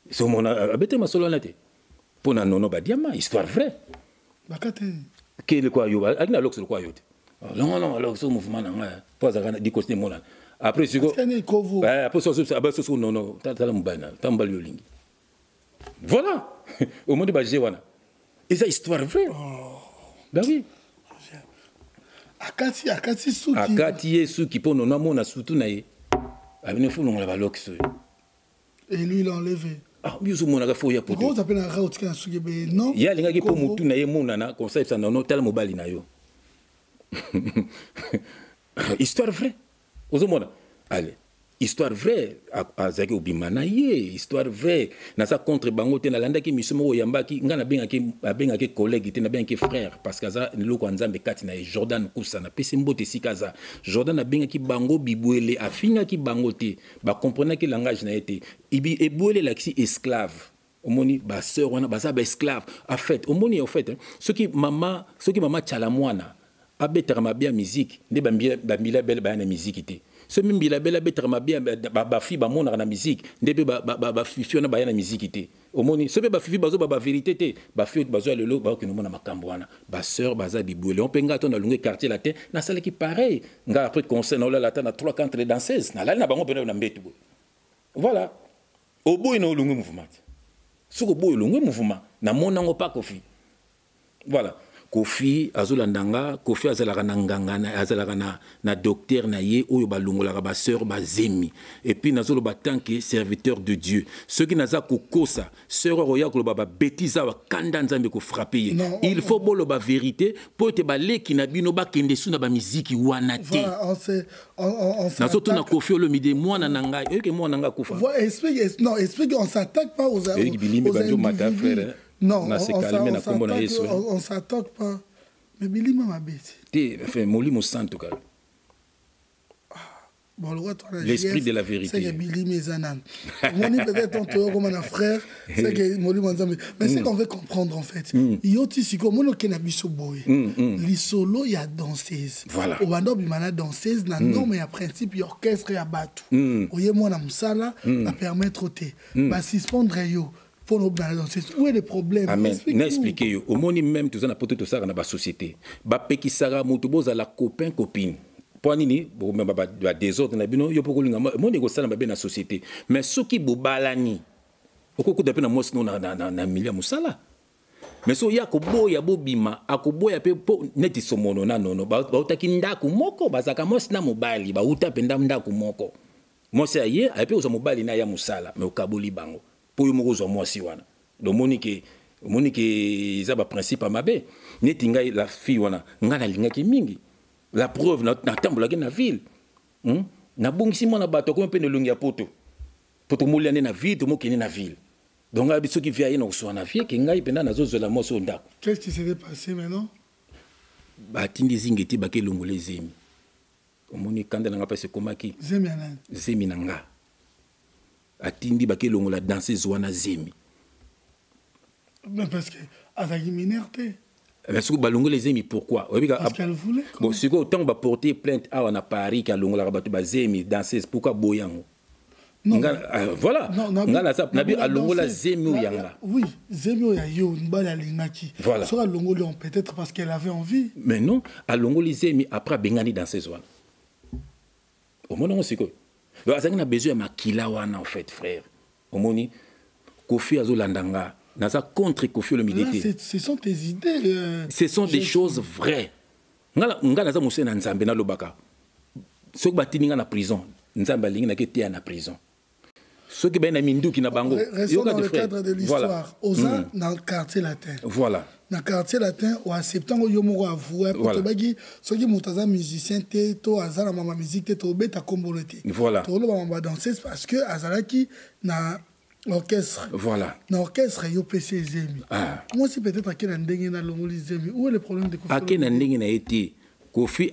so mona beti masolo na te pona nono ba diama histoire vraie bakate ke quoi yo alina lox quoi yote non lox mouvement nanga pas à di côté mona après c'est quoi après ça non tala mbana tambali olingi voilà au monde ba jewana et ça histoire vraie bah oui akati suki akati suki pono na mona surtout na ye abine fulu ngala lox et lui il a enlevé ah biso mona ka foya poto ko tapena rauti kana suki be non ya linga ki po mutu na ye mona na concept ça non tala mobali na yo histoire vraie ozomona allez histoire vraie azaki obimana ye histoire vraie na sa contre bango te na landaki misumo oyambaki ngana bengaki collègue te na bengaki frère parce que ça loko nzambe kati na Jordan Kusana pesi mbote sikaza Jordan na bengaki bango bibwele afingaki bango te ba comprenaki langage na été ibi ebwele laksi esclave omoni ba sœur wana ba esclave en fait omoni en fait ce qui mama tchala mwana abetara mabia musique nde bambila belle ba na musique te ce même bila belle abetara mabia ba fi ba mona na musique nde ba fifi na ba na musique te omoni ce ba fifi bazo ba vérité te ba fi bazo lelo ba ke no mona makambo wana ba sœur baza bibwele on penga to na lungue quartier latin na sala ki pareil nga après concert na la na 3 contre les danseuses na la na bango pena na mbetu voilà au boy na lungue mouvement suko boy lungue mouvement na mona ngo pa kofi voilà Kofi azolandanga Kofi azalaka na nganga azalaka na docteur na ye oyo balongolaka ba sœur ba zemi et puis nazolo ba tant que serviteur de Dieu ceux qui naza kokosa sœur roya ko ba bêtise wa kanda nzambe ko frapper il faut bolo ba vérité pour te ba leki na bino ba kende suna ba musique wana te on nazoto na Kofi le midi mwana nanga et que mwana nanga kufa explique on s'attaque pas aux frère. Non, on s'attaque pas. Mais Billy m'a bête. Enfin, Molimo Santo. Bon, l'esprit de la vérité. C'est que Billy Mezanan. Mon peut-être on te comme un frère. C'est que Molimo Nzambe. Mais c'est qu'on veut comprendre en fait. Il y a aussi comme on a biso boy. Les solos il y a danseuse. Voilà. Au bando bimana danseuse na non mais à principe il y a orchestre et à batu. Oye moi na musala à permettre te. Ba suspendre yo. Pour nous balancer où est le problème? Amen. N'expliquez yo. Au monde même tout ça na poto tout ça na ba société. Ba peki sara mutu boza la copain copine. Pour nini bo même ba désordre na bino yo poko linga monde ko sala ba na société. Mais soki bo balani. Okoko dape na mos no na milia musala. Mais so ya ko boya bobima akoboya pe po neti somono na nono ba utaki ndako moko bazaka mos na mobali ba uta penda ndako moko. Mos ya ye ape uza mobali na ya musala mais okaboli bango. Pour yo moko zo mwasi wana do monike za ba principe mabe neti ngai la fille wana ngana lingaki mingi la preuve na tambola ke na ville na bongisi mona bato ko mpene lungi ya poto molane na ville to mokene na ville donc abi soki via ye na so na vie ke ngai pena nazo zo la moso ndako. Qu'est-ce qui s'est passé maintenant? Ba tindi zingeti ba ke longole zemi omoni kanda na ngapa se komaki zemi nanga atindi ba ke longola danseuse wana zemi. Mais parce que azaki minerte. Parce que balongo les zemi pourquoi? Parce qu'elle voulait. Bon, c'est quoi autant ba porter plainte à na Paris qu'à longola ba zemi danseuse pourquoi boyango? Non. Voilà. Ngala ça nabi a longola zemi yanga. Oui, zemi ya yo mbala lingaki. Voilà. Sera longoli peut-être parce qu'elle avait envie. Mais non, a longoli zemi après bengani danseuse wana. Au monde on sait quoi? Donc, on a besoin de makila wana en fait, frère. Omoni, Kofi Azolandanga. Naza contre Kofi Olomidé. Ce sont tes idées. Ce sont des choses vraies. Nga naza Moussé na Nzambe na lobaka. Sok batini nga na prison. Nzambe alingi na kete na prison. Ceux qui ben mindu qui na bango. Restons dans le cadre de l'histoire. Oza dans le quartier latin. Voilà. Dans le quartier latin, au septembre, il y a avoué. Pour que ceux qui sont musiciens, to azala mama musique, to beta kombolete. Voilà. To lo mama danseuse parce que azalaki na orchestre. Voilà. Dans l'orchestre, il y a PC Zemi. Moi, c'est peut-être à quel endroit na longoli Zemi. Où est le problème de Kofi? À quel endroit na été Kofi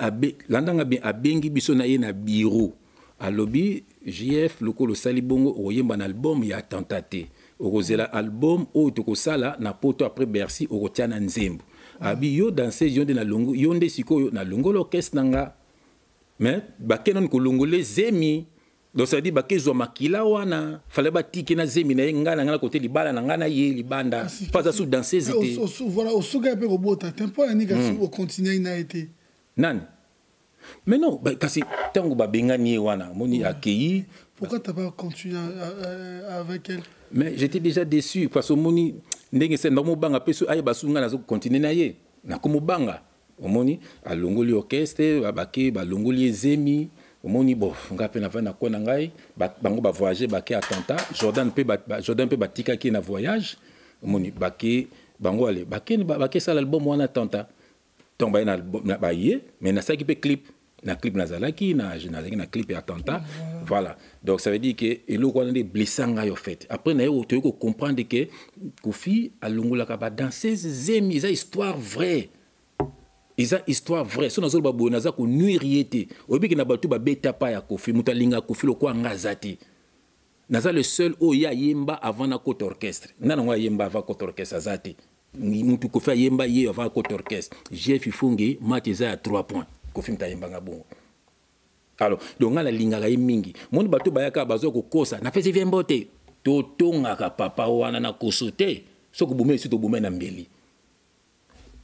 landanga bien abengi biso na ye na bureau. À lobby JF lokolo salibongo oyemba na album ya tentaté. Orozela album o toko sala na poto après Bercy orotia na Nzembo. Abi yo danser yonde na longo yonde siko na longo l'orchestre nanga. Mais bakenon ko longole Zemi. Donc ça dit bakezo makila wana fallait batiki na Zemi na ngana ngana côté libala na ngana ye libanda pas à sous danser c'était. Voilà au souga pe robota tempo ani kasi au continuer na été. Nan. Mais non, kasi tango ba bengani wana moni accueilli. Pourquoi t'as pas continué avec elle? Mais j'étais déjà déçu parce que moni ndenge c'est normal banga peso aye basunga na zo continuer na ye. Na komo banga. Omoni alongoli orchestre babake balongoli Zemi. Omoni bon ngape na vana ko na ngai bango ba voyager bake attentat Jordan pe batika ki na voyage. Omoni bake bango ale bake ça l'album wana attentat. Donc ba na ba ye mais na ça qui peut clip na clip nazalaki na clip et attentat voilà donc ça veut dire que elo ko ndé blessanga yo fait après na yo to ko comprendre que Kofi alongola ka ba danseuse Zemi ça histoire vraie isa histoire vraie so nazolo ba bonaza ko nuiriete obiki na batu ba beta pa ya Kofi mutalinga Kofi lo ko ngazati naza le seul o ya yemba avant na côte orchestre nana ngo yemba avant côte orchestre azati mutu Kofi yemba ye avant côte orchestre Jeff Ifungi matiza à 3 points Kofi mtayemba ngabongo alors donc ngala linga ga mingi moni bato bayaka bazo ko kosa na pesi vembote to tonga ka papa wana na kosote soko bume sito bume na mbeli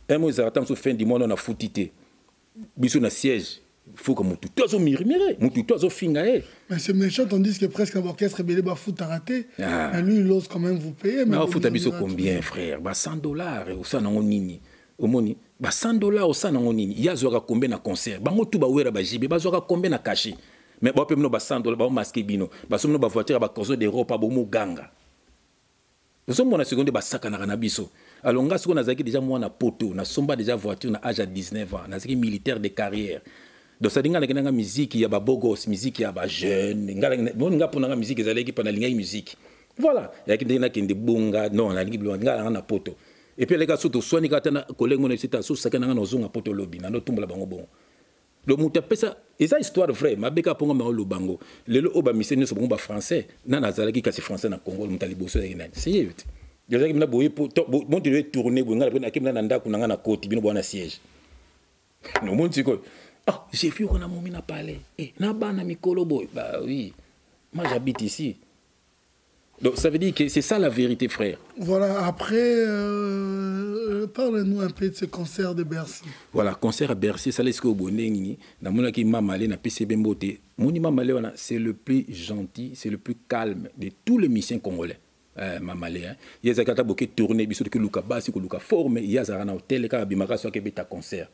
emo za tam so fin du monde na futité biso na siège faut que mutu tozo mirimere mutu tozo finga mais c'est méchant tandis que presque un orchestre belé ba foot a raté mais lui il ose quand même vous payer mais foot biso combien frère ba $100 ou ça nango nini omoni ba $100 au ça nango nini yazoka combien na concert bango tu ba wera ba jibe bazoka combien na cachet mais ba pe mino ba $100 ba masque bino ba somno ba voiture ba cause d'Europe ba mo ganga nous sommes na seconde ba saka na biso alors nga siko nazaki déjà moi na poto na somba déjà voiture na âge à 19 ans nazaki militaire de carrière donc ça dinga na musique ya ba bogos musique ya ba jeune nga pona nga musique ezalaki pona linga musique voilà ya kindena kinde bonga non na lingi nga na poto et puis les gars surtout soigner quand na collègue mon etc so saka na nozonga poto lobby na no tumbola bango bon le muta pesa eza histoire vraie mabeka ponga ma lo bango lelo oba miseni so bango ba français na nazalaki kasi français na Congo mutali boso ya nani c'est yet déjà que na boye bon tu dois tourner bonga na kimna na ndako na na koti bino bona siège no mon tiko ah j'ai vu qu'on a momi na parler na bana mikolo boy bah oui moi j'habite ici. Donc ça veut dire que c'est ça la vérité, frère. Voilà, après, parle-nous un peu de ce concert de Bercy. Voilà, concert à Bercy, ça laisse qu'au bonnet, dans mon qui m'a malé, na PCB Mbote. Mon malé, c'est le plus gentil, c'est le plus calme de tous les musiciens congolais. Mamalé, hein. Il y a des gens qui ont tourné, bisous que Luka Bassi, que Luka Forme, il y a des gens qui ont hôtel, qui ont soit qui concert.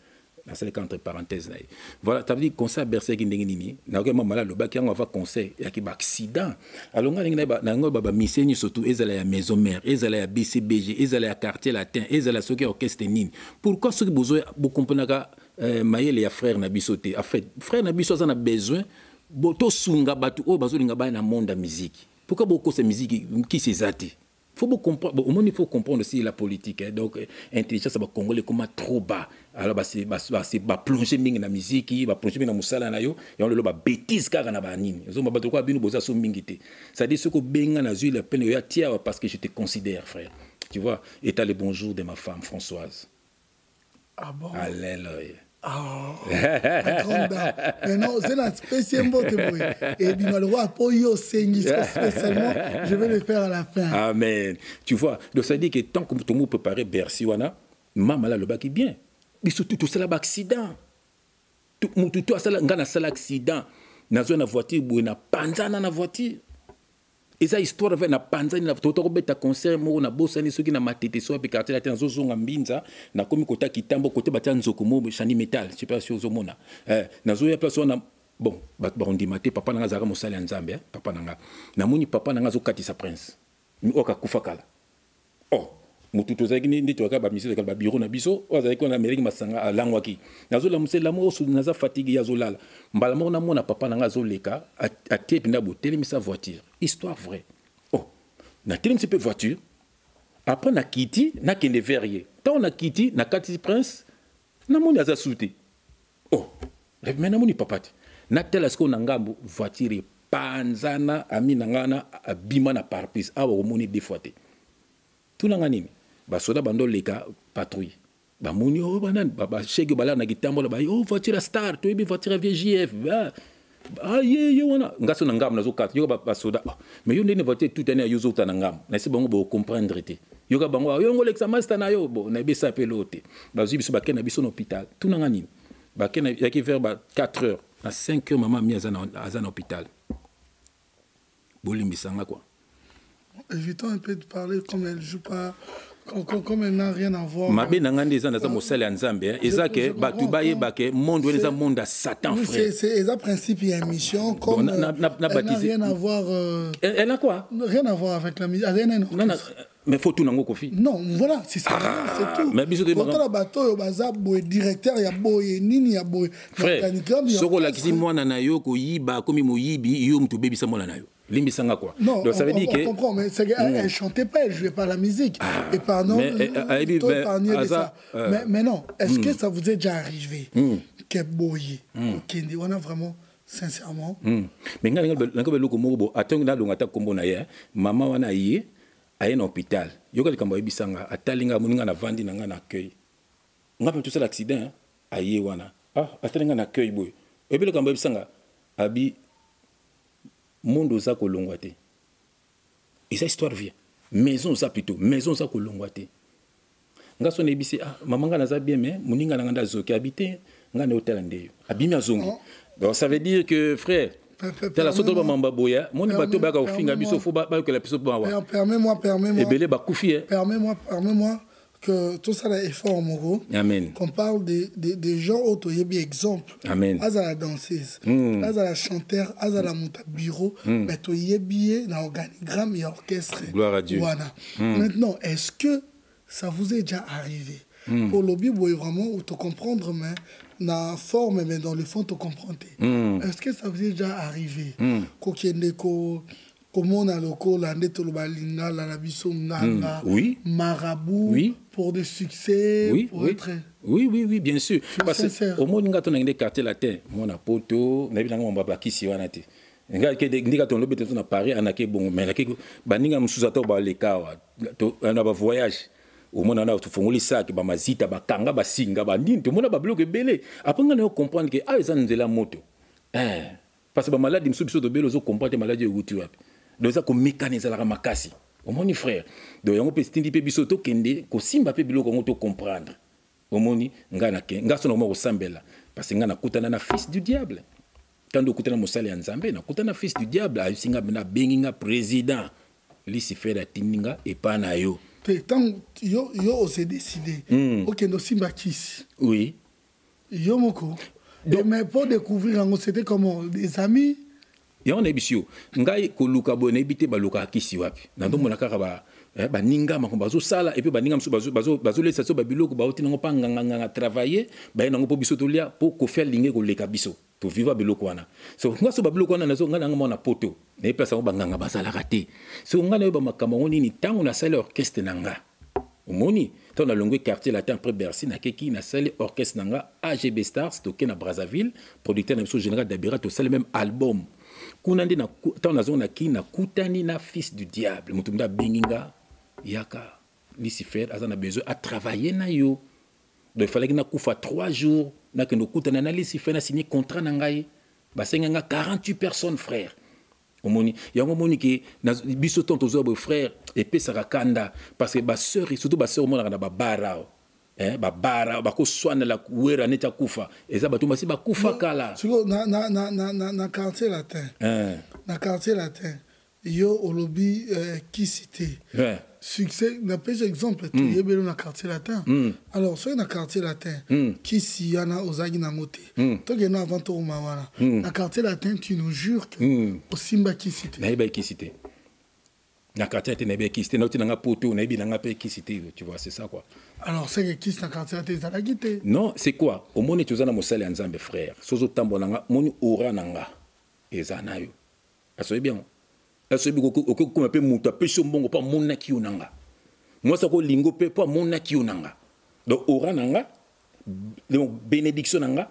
C'est entre parenthèses. Voilà, ça veut dire concert Bercy qui n'est nini. N'a pas mal le bac qui a concert, il y a qui accident. Alors on a missionné surtout ils allaient à maison mère, ils allaient à BCBG, ils allaient à quartier latin, ils allaient à ce qui orchestre nini. Pourquoi ceux qui besoin beaucoup comprendre que Maël et frère Nabisoté. En fait, frère Nabisoté a besoin boto sunga batu o bazo linga ba na monde de musique. Pourquoi beaucoup cette musique qui s'est zati? Faut comprendre, au moins il faut comprendre aussi la politique. Hein. Donc, intelligence, va Congolais comment trop bas. Alors, c'est plonger dans la musique, va plonger dans la musala na yo, et on le va bêtise car on a banini. Ils ont battu quoi, bien nous so mingité. Ça dit ce que benga na zui la peine ya tia parce que je te considère frère. Tu vois, et t'as le bonjour de ma femme Françoise. Ah bon. Alléluia. Ah, mais non, c'est la spéciale beauté. Et bien, le roi, pour y spécialement, je vais le faire à la fin. Amen. Tu vois, donc ça dit que tant que tout le monde préparer Bercy, maman là, le bac est bien. Mais surtout, tout ça, l'accident. Tout ça, il y a un accident. Dans une voiture, il y a un panza dans la voiture. eza histoire va na panzani na toto kobeta concert mo na bosani soki na matete so pe quartier latin zozonga mbinza na komi kota kitambo kote batia nzoko mo chani metal je sais pas si ozomona na zo ya place on a bon ba on dit maté papa nanga zaka mosala nzambe papa nanga na moni papa nanga zo katisa prince mi oka kufa kala oh mutu tozaki ndi toka ba mission ka ba bureau na biso ozaki ko na Amérique masanga alangwaki nazo la musela mo so naza fatigue ya zolala mbala mo na mona papa nanga zo leka a tepi na boteli misa voiture histoire vraie oh na teli misa pe voiture après na kiti na kende verrier tant na kiti na kati prince na moni aza souté oh mais na moni papa na tela sko na ngambo voiture panzana ami nangana abima na pare-brise awa omoni deux fois te tunanga nini basoda bando leka patrouille ba moni o banan ba chege bala na kitambo ba oh voiture star to bi voiture VGF ye wana ngaso na ngam na zo kat yo ba soda mais yo ndene voiture tout année yo zo ta na ngam na se bango bo comprendre te yo ka bango yo ngo lexa master na yo bo na bisa pelote ba zo biso ba ken na biso na hôpital tunanga nini ba ken ya ki vers ba 4 heures à 5 heures maman mi azana hôpital bolimbisanga quoi. Évitons un peu de parler comme elle joue pas, comme elle n'a rien à voir. Mabe nangande eza naza mosala nzambe eza ke batu baye bake monde eza monde à Satan frère. C'est eza principe et mission comme elle n'a rien à voir. Elle a quoi? Rien à voir avec la musique. Non non mais faut tout nango kofi. Non voilà c'est ça c'est tout. Mais biso de quand la bateau yo baza boy directeur ya boy nini ya boy. Frère soko la kisi mwana na yo ko yiba komi moyibi yo mtu bebisa mwana na yo. Limbisanga quoi. Non, donc ça veut dire que on comprend mais c'est elle chantait pas, elle jouait pas la musique et pardon mais non, est-ce que ça vous est déjà arrivé que boy Kendi on a vraiment sincèrement mais nganga loko mobo atonga na longa ta kombo na ye maman wana ye aye na hôpital yoka likambo yebisanga atalinga muninga na vandi na nga na accueil ngapa tout ça l'accident aye wana atalinga na accueil boy et puis likambo yebisanga abi monde za kolongwa te et ça histoire vient maison za plutôt maison za kolongwa te ngaso ne bisi maman nga naza bien mais muninga na nganda zoki habiter nga na hôtel ndeyo abimi azongi donc ça veut dire que frère tala soto ba mamba boya moni bato ba ka ofinga biso fo ba ko la biso ba wa permets-moi et belé ba kufi permets-moi que tout ça est fort Mogo. Amen. Qu'on parle des gens autoyebi exemple. Amen. Aza la danseuse, aza la chanteur, aza la monta bureau, mais toyebi na organigramme et orchestre. Gloire à Dieu. Voilà. Maintenant, est-ce que ça vous est déjà arrivé pour le Bible vraiment ou te comprendre mais na forme mais dans le fond te comprendre. Est-ce que ça vous est déjà arrivé ko comment on a le col la netolobalina la biso nanga oui marabout oui pour des succès oui pour oui. Être oui bien sûr parce que au monde ngato na quartier latin mon apoto na bilanga mo baba kisi wana te nga ke ndika ton lobe to na Paris anake bon mais na ke baninga musuza to ba lekawa to na ba voyage au monde na to fongoli sac ba mazita ba kanga ba singa ba ndini to mona ba bloque belé après nga na comprendre que eza nzela moto parce que ba maladie msubiso to belo zo comprendre maladie wuti wapi donc ça ko mécaniser la makasi au moni frère donc yango pe stindi pe biso to kende ko simba pe biloko ngo to comprendre au moni ngana ke ngaso na mo sambela parce que ngana kutana na fils du diable quand do kutana mosali ya nzambe na kutana fils du diable a singa na benginga président Lucifer da tininga et pas na yo tant yo s'est décidé OK no simba kisi oui yo moko mais pour découvrir c'était comment des amis ya on ebisio ngai ko luka bo na ebite ba luka kisi wapi na ndo mona kaka ba ninga makomba zo sala et puis ba ninga msu bazo lesa so ba biloko ba otina ngopa nganga travailler ba na ngopo biso to lia pour ko faire linge ko leka biso to vivre biloko wana so ngaso ba biloko wana nazo ngana ngama na poto na place ngo ba nganga basala kate so ngana yo ba makamba ngoni ni tango na salle orchestre nanga omoni to na longwe quartier latin après Bercy na keki na salle orchestre nanga AGB Stars to na Brazzaville producteur na biso général d'Abira to salle même album kuna ndi na tant na zona ki na kutani na fils du diable mutumda benginga yaka Lucifer azana besoin à travailler na yo donc il fallait que na kufa 3 jours na que no kutana na Lucifer na signé contrat na ngai ba senga 48 personnes frère omoni yango moni ki na biso tonto zo bo frère et pe sarakanda parce que ba sœur surtout ba sœur mona na ba bara babara bakoswana la kuwera neta kufa eza bato masi bakufa kala siko na quartier latin na quartier latin yo olobi qui cité succès n'a pas exemple tu y dans le quartier latin alors soit dans le quartier latin qui si yana ozagi na moté toi que avant to mawana dans le quartier latin tu nous jures que au simba qui cité na ba qui cité na quartier latin na ba qui cité na tina nga poto na bi na nga pe qui cité tu vois c'est ça quoi. Alors c'est que qui dans le quartier latin ça la guité non c'est quoi au monde tu zana mosala nzambe frère sozo tambola nga moni ora nanga ezana yo asoye bien asobi ko me pe mutu apesi mbongo pa mona ki onanga moi ça ko lingo pe pa mona ki onanga donc ora nanga donc bénédiction nanga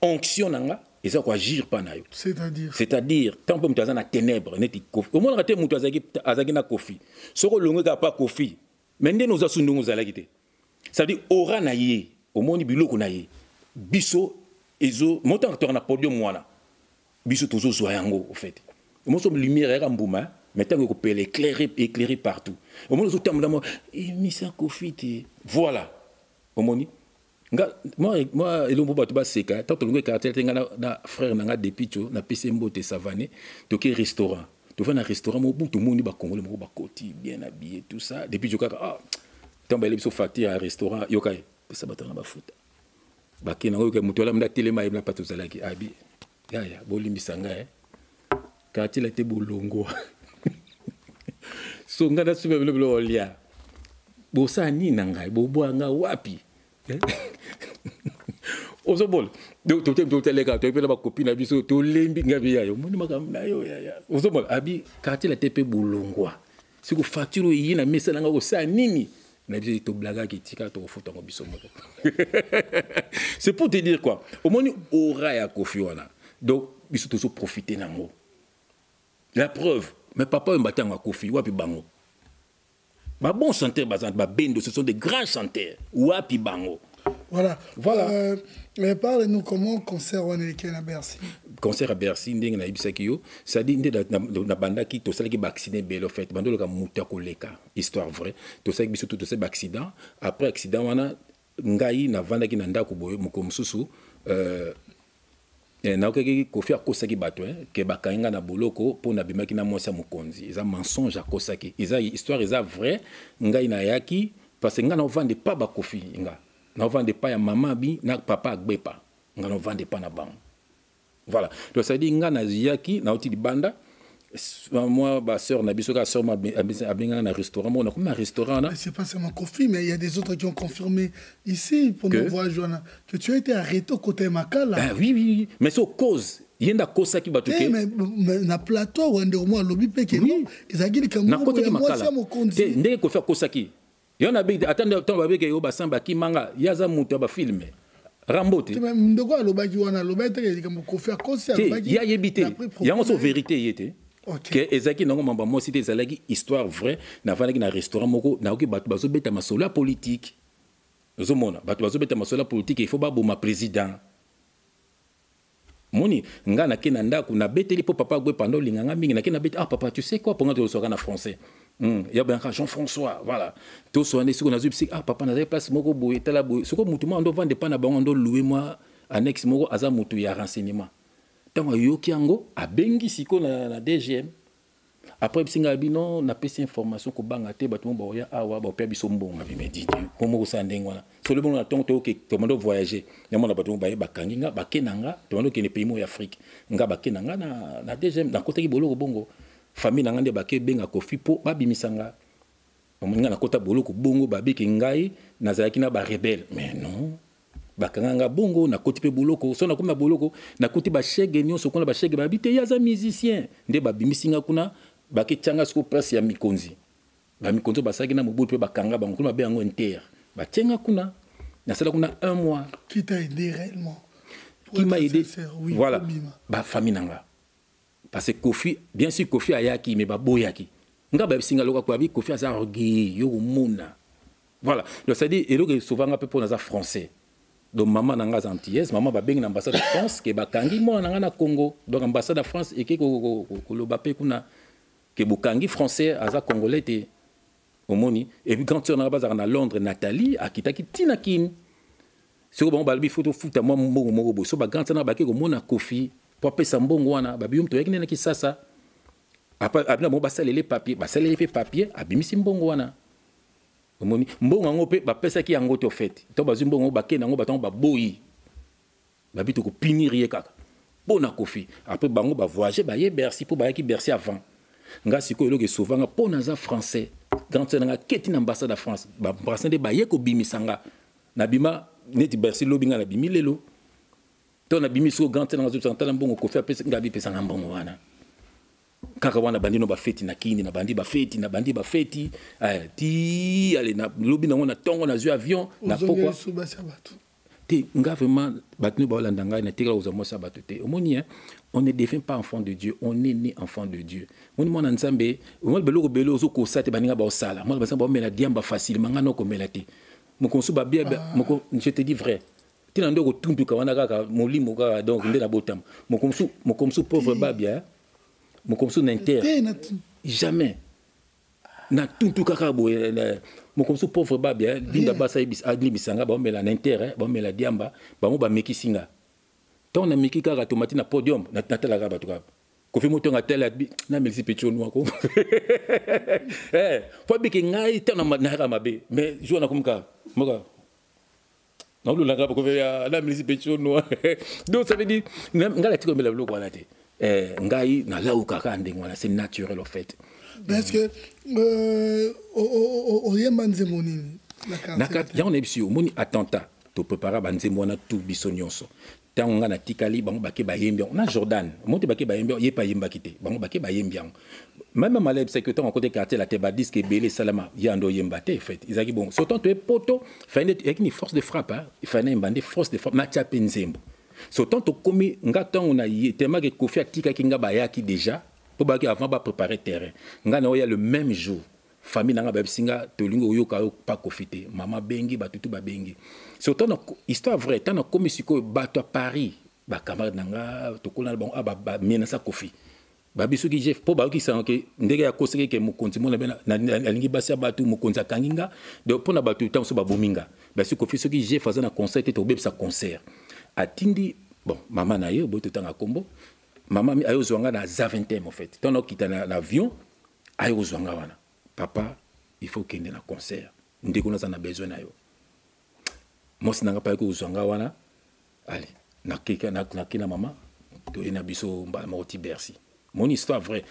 onction nanga et ça ko agir pa na yo c'est-à-dire tant que mutu azana ténèbres neti kofi au moins raté mutu azaki na kofi soko longo ka pa kofi mais ndé nous asundungu zalaki te ça veut dire ora na ye au moins biloko na ye biso ezo montant to na podium wana biso tozo zo yango au fait. Moi, je suis lumière, mais tant que peut éclairer partout. Au moins, je suis en voilà. Au moins, moi, et le mot c'est que tant que le caractère na frère nanga depuis tu na PC Mbote Savané, tu es restaurant. Tu vas dans un restaurant, tout le monde va congolais, va côté bien habillé, tout ça. Depuis tu ah, tant que les facture à restaurant, yokai, ça va dans la foot. Ba kina ngo ke mutola mda telema ibla patu zalaki abi. Ya bolimi sanga quartier la te bolongo so ngana sube blo olia bo sa ni nanga bo boanga wapi ozo bol do to telega to pe la copine abi so to lembi ngabi yayo moni makam na yo ya ozo bol abi quartier la te pe bolongo siku facture yi na mesa nanga ko sa nini na bi to blaga ki tika to foto ngo biso moto c'est pour te dire quoi au moni ora ya kofi wana donc biso to so profiter nango. La preuve, mais papa m'a en kofi, wapi bango. Ba bon chanteur bazan, ba bendo, ce sont des grands chanteurs. Wapi bango. Voilà. Mais parle-nous comment concert on est à Bercy. Concert à Bercy, ndenge na ibisaki yo, ça dit na banda ki to sala ki accident belo fait, bando ka muta koleka, histoire vraie. To sala biso to sala accident, après accident wana ngai na vanda ki na ndako boyo mukomsusu na okeki kofi akosaki bato ke bakainga na boloko po na bimaki na mwasi ya mokonzi eza mensonge akosaki eza histoire eza vrai ngai na yaki parce que nga na ovande pa bakofi nga na ovande pa ya mama bi na papa agbepa nga na ovande pa na bango voilà donc ça dit nga na yaki na oti libanda moi ma sœur na biso ka sœur ma abenga na restaurant moi on a comme un restaurant là c'est pas seulement Kofi mais il y a des autres qui ont confirmé ici pour nous voir Joana que tu as été arrêté au côté Makala. Ah oui mais c'est cause yenda kosa ki batuke mais na plateau wande au moins lobby pe ke non ezagili ka mo moi ça mo kondi ndenge ko faire kosa ki yona bi attendre temps ba beke yo ba samba ki manga yaza muto ba filmer Rambote mais ndoko alobaki wana lobete ke mo Kofi akosi alobaki ya yebite yango so vérité yete. Okay. Que ezaki nango mamba mo cité ezalaki histoire vraie na vanaki na restaurant moko na oki bato bazo beta masolo politique ozomona bato bazo beta masolo politique il faut ba boma président moni nga na kena ndako na beteli po papa gwe pendant linganga mingi na kena beta ah papa tu sais quoi pendant que soka na français ya ben Jean-François voilà to so ane siko na zupsi ah papa na place moko boye tala boye siko mutuma ndo vendre pas na bango ndo louer moi annexe moko aza mutu ya renseignement. Tant yoki yango abengi siko na DGM après bisinga bino na pesi information ko banga te bato mo ya awa ba pe biso mbonga bi medidi komo ko sandengwana so le bon na tonto ke to mando voyager na mona bato ba bakangi nga bakenanga to mando ke ne pays mo ya Afrique nga bakenanga na DGM na kota ki boloko bongo famille na ngande bake benga Kofi po ba bimisanga nga na kota boloko bongo ba biki ngai na zaki na ba rebelle mais non bakanga bongo na koti pe boloko so na kuma boloko na koti ba chege nyonso kona ba chege ba bite yaza musicien nde ba bimisinga kuna baketanga siko place ya mikonzi ba mikonzo basaki na mobutu pe bakanga bango kuna be yango inter ba tenga kuna na sala kuna 1 mois qui t'a aidé réellement qui m'a aidé oui, voilà ba famille nanga parce que Kofi bien sûr Kofi ayaki mais ba boyaki nga ba bisinga loka kwa bi Kofi asa orgueil yo mona voilà donc ça dit et donc souvent un peu pour les français. Donc maman nanga antillaise maman ba bengi na ambassade de France ke bakangi mo nanga na Congo donc ambassade de France et ke ko lobape kuna ke bukangi français aza congolais te omoni et puis quand on a bazar na Londres Nathalie akitaki tinakin c'est bon balbi photo futa moi mbongo so ba grand na ba ke ko mona Kofi pour pesa mbongo wana ba bium to yakine na kisasa après bon basalele papier papier abimisi mbongo wana omoni mbongo ngo pe bapesa ki yango to fait to bazwi mbongo bakena ngo batongo baboyi babito ko pinir ye kaka pona kofi après bango ba voyager ba ye Bercy pour ba ki Bercy avant nga siko eloke souvent pona za français quand nga keti na ambassade de France ba ambassade ba ye ko bimisanga na bima neti Bercy lobinga na bimi lelo to na bimi so grand na zo tala mbongo kofi apesa nga bi pesa nga mbongo wana kaka wana bandino ba feti na kini na bandi ba feti ti ale na lobi na ngona tongo na zo avion na pourquoi te nga vraiment batnu ba olanda nga na tigala uza mosa batute omoni on ne devient pas enfant de Dieu, on est né enfant de Dieu. On dit mon nzambe, on le belo belo zo ko sate baninga ba osala. Moi ba samba mela diamba facilement ngano ko melate. Mo konsu ba bia je te dis vrai. Tina ndo ko tuntu ka wana kaka molimo ka donc ndena botam. Mo komsu pauvre ba bia. Mo komsu na inter. Jamais. Na tuntu kaka bo mo komsu pauvre ba bia binda ba sai bis adli bisanga ba mela na inter ba mela diamba ba mo ba mekisinga. Tant on a mis qui a tomate na podium na tala gaba to gaba ko fi moto ngatela na melisi pecho no ko faut bien que ngai tana na ga mabe mais je na kumka moka na lu la gaba ko ya na melisi pecho no donc ça veut dire ngala tiko mela lo ko la te ngai na la ukaka ndengwana c'est naturel au fait parce que o yemanze monini na kat ya on est sûr moni attentat to préparer banze mona tout bisonyonso tant na tikali bango bake bayembi na Jordan monte bake bayembi ye pa yemba kité bango bake bayembi même maleb c'est que tant côté quartier la teba disque belé salama yando yemba te fait izaki bon sautant to poto fane avec une force de frappe il fallait mbande force de frappe na tia penzembo sautant to komi ngata on a tellement que kofi atika kinga bayaki déjà pour baki avant ba préparer terrain ngana oya le même jour famille nanga babsinga tolingo oyoka pas profiter mama bengi batutu ba bengi surtout na histoire vraie tant na comme siko bato à Paris ba camarade nanga to kona bon ba mena sa kofi ba biso ki chef po ba ki sa que ndenge ya koseke ke mukonzi mona bena na lingi basi batu mukonzi kanginga de pona batu tant so ba bominga ba si kofi so ki chef faza na concert to bebsa concert atindi bon mama na yo boto tanga kombo mama mi ayo zwanga na Zaventem en fait tant okita na avion ayo zwanga wana papa il faut qu'il y ait un concert ndeko na sana besoin na yo moi sinanga pa ko uzanga wana allez na kina mama to ina biso mba moti Bercy mon histoire vraie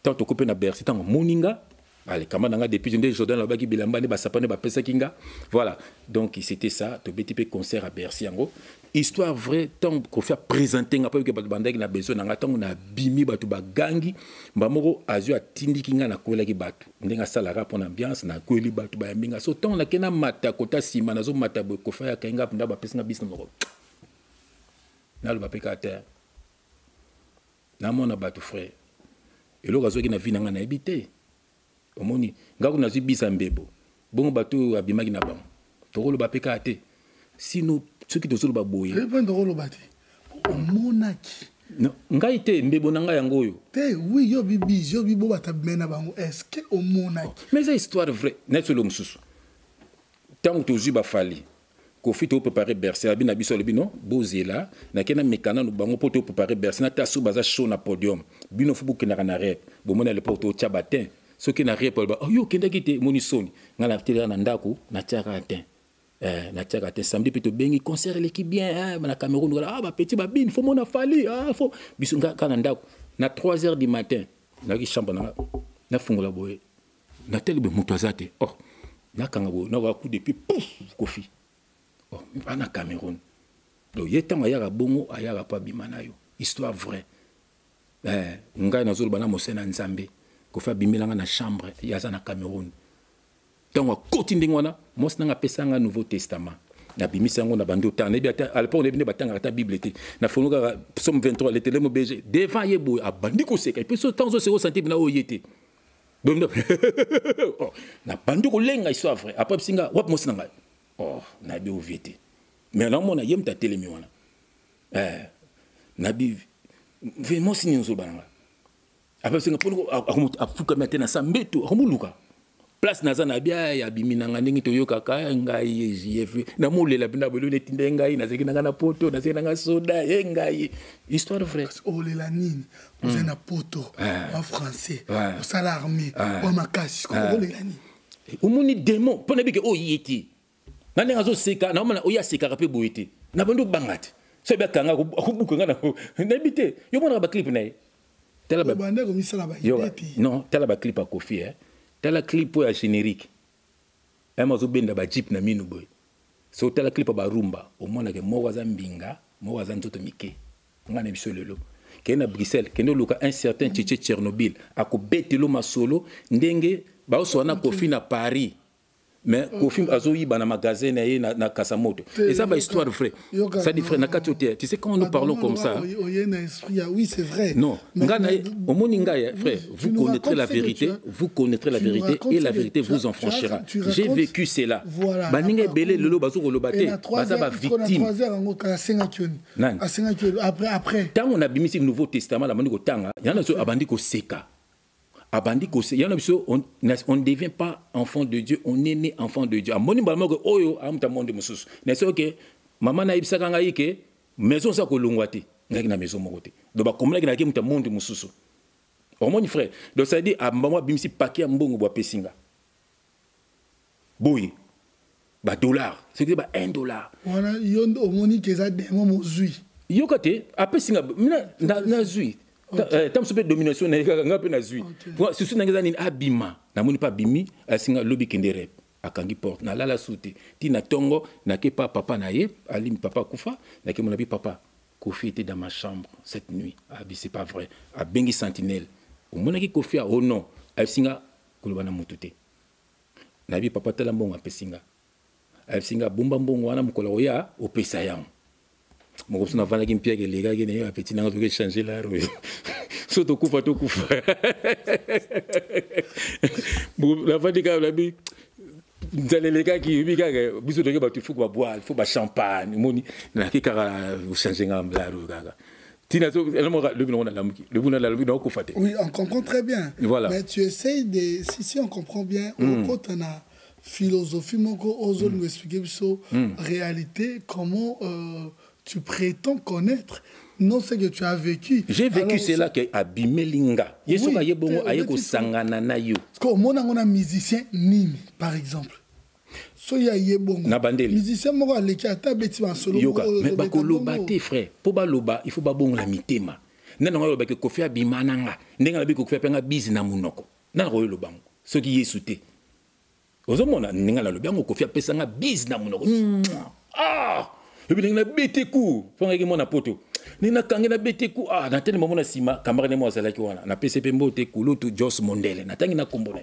tant to couper na Bercy tant moninga allez kama nanga depuis ndé Jordan la baki bilamba ne ba sapane ba pesa kinga voilà donc c'était ça to BTP concert à Bercy yango histoire vraie tant ko faire présenter ngapa ke bandaki na besoin nanga tant na bimi batu bagangi mbamoko azu atindi kinga na kola ki batu ndenga sala rap en ambiance na koeli batu ba mbinga so tant na kena mata kota sima na zo mata bo ko faire kinga punda ba pesa business moko na lo ba peka terre na mona batu frère et lo gazo ki na vie nanga na habiter omoni ngako na zi bisa mbebo bongo batu abimaki na bango to lo ba peka te sino ceux qui te sont ba boye pas de rôle bati monaki non ngai te mbebo na ngai yango oyo te oui yo bibi yo bibo bata mena bango est-ce que au monaki mais c'est histoire vraie net sur le mususu tant que tu ba fali ko fit to préparer Bercy abina biso le bino bozela na kena mekana no bango poto préparer Bercy na tasu baza show na podium bino fu bukina na rep bo mona le poto tchabatin ce qui na rep ba yo kenda kite monisoni ngala tela na ndako na tcharatin na tchaka te samedi plutôt bengi concert l'équipe bien na Cameroun ba petit ba bin faut mona fali faut bisunga kana ndako na 3h du matin na ki chambre na fungola boye na telebe muto azate na kanga bo na ba coup depuis pouf kofi na Cameroun do yetanga ya bongo ayaka pa bimana yo histoire vraie ngai na zolo bana mosena nzambe ko fa bimelanga na chambre ya za na Cameroun donc côté ndingwana moi nanga pesanga Nouveau Testament na bimisango na bando ta nebi ata à l'époque on est batanga ta Bible était na fonuka Somme 23 les télémo BG devant yebo abandi ko seka pe so temps so santé na oyete donc na bandi ko lenga histoire vrai après singa wap moi nanga na bi ovité mais là mon na yem ta télémi wana na bi vraiment sinyo so bananga après singa pour afuka maintenant ça mbeto romuluka place nazana bia ya biminanga ndingi to yokaka ngai JF na mulela bina bolo netinda ngai na zekina na poto na zekina soda ngai histoire vraie olela nini vous na poto en français au salarmé au makasi olela nini umuni démon pona bike o yiti na ndenga zo seka na mona oya seka rapé boyete na bando bangati so bia kanga ko buku ngana na bité yo mona ba clip na tela ba bande ko misala ba idée non tela ba clip a Kofi tela clip ya générique mazo benda ba jeep na minu boy so tela clip ba rumba o mona ke mo waza mbinga mo waza nzoto mike ngana biso lelo ke na Bruxelles ke no luka un certain Tchétché Tchernobyl ako betelo masolo ndenge ba oswana Kofi na Paris mais Kofi azo yiba na magasin na na Kasamoto et ça ba histoire vraie ça dit frère na katote tu sais quand nous parlons comme ça oui c'est vrai non ngana au moninga frère vous connaîtrez la vérité et la vérité vous en franchira j'ai vécu cela baninga belé lelo bazo kolobate baza ba victime après tant on a bimisi le Nouveau Testament la moni ko tanga yana so abandi ko seka abandi ko se yana biso on ne devient pas enfant de Dieu, on est né enfant de Dieu. Amoni balmo ko oyo amta monde mususu. Ne so que maman na ibisa kanga yike maison sa ko longwate ngaki na maison mokote. Do ba komela na ki muta monde mususu. Omoni frère, donc ça dit abamwa bimisi paquet mbongo bo pesinga. Boy ba dollar, c'est que ba $1. Voilà, yon omoni ke za demo mozui. Yokote apesinga na zui. Tam sope domination na nga pe na zui si su nangeza ni abima na moni pa bimi asinga lobi kendere akangi porte na lala souté ti na tongo na ke pa papa na ye alim papa kufa na ke mon abi papa Kofi était dans ma chambre cette nuit abi c'est pas vrai a bengi sentinelle o monaki Kofi a oh non asinga kulubana mutute na bi papa tala mbongo apesinga asinga bomba mbongo wana mukola oya opesa yango mon gars, on a vendu une pierre, les gars, ils ont petit, on a changer la rue. Surtout coupa, tout coupa. La fin des gars, on a mis. Les gars qui, bisous de gars, il faut boire, il faut boire champagne, moni, na qui cara, vous changez la rue, gaga. Oui, on comprend très bien. Voilà. Mais tu essayes de, si on comprend bien, quand on a philosophie, mon gars, ose nous expliquer sur réalité, comment tu prétends connaître, non ce que tu as vécu. J'ai vécu cela que abimelinga. Yeso ba yebongo ayeko sangana na yo. Parce que on a musicien Nimi par exemple. So ya yebongo. Na bandeli. Musicien moko aleki ata beti ba solo. Mais ba ko loba te frère. Po ba loba, il faut ba bongo la mitema. Nana ngo loba ke Kofi abimananga. Ndenga la bi ko Kofi penga busy na munoko. Nana ko loba ngo. So ki yesu te. Ozomona ndenga la loba ngo Kofi apesanga busy na munoko. Ah! Et puis, na bete ku, fonga ki mona poto. Nina kangena bete ku, na tene momona sima, camarade mo azala ki wana. Na PCP mbote ku lutu Jos Mondele. Na tangi na kombo na.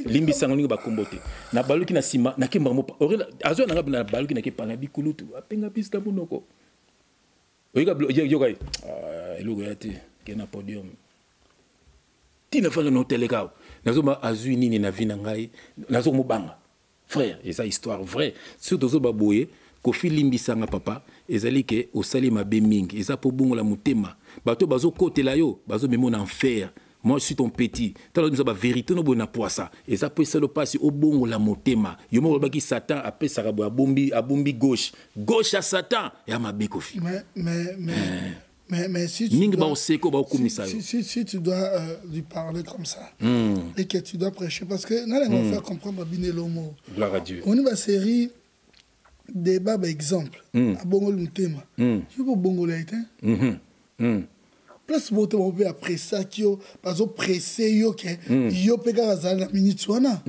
Limbi sango ni ba kombote. Na baluki na sima, na kimba mo. Orela azo na ngabina baluki na kipanga bi kulutu. Apenga pista bunoko. Oyiga yoga. Elugo yati ke na podium. Tina fanga no telegao. Nazo ma azui nini na vina ngai. Nazo mo banga. Frère, et ça histoire vraie. Surtout zo baboye. Kofi limbisanga papa ezali ke osali mabe mingi eza po bongo la mutema bato bazo côté la yo bazo memo na enfer moi je suis ton petit talo nous ba vérité no bona poisa eza po selo pasi o bongo la mutema yo mo baki Satan apesa ka bombi gauche à Satan ya mabe Kofi mais si tu dois lui parler comme ça et que tu dois prêcher parce que nous allons faire comprendre Binelomo gloire à Dieu on y va série débat par exemple à bongo le thème il faut bongo la été plus bote on peut après ça qui par exemple pressé yo que yo pega za la minute wana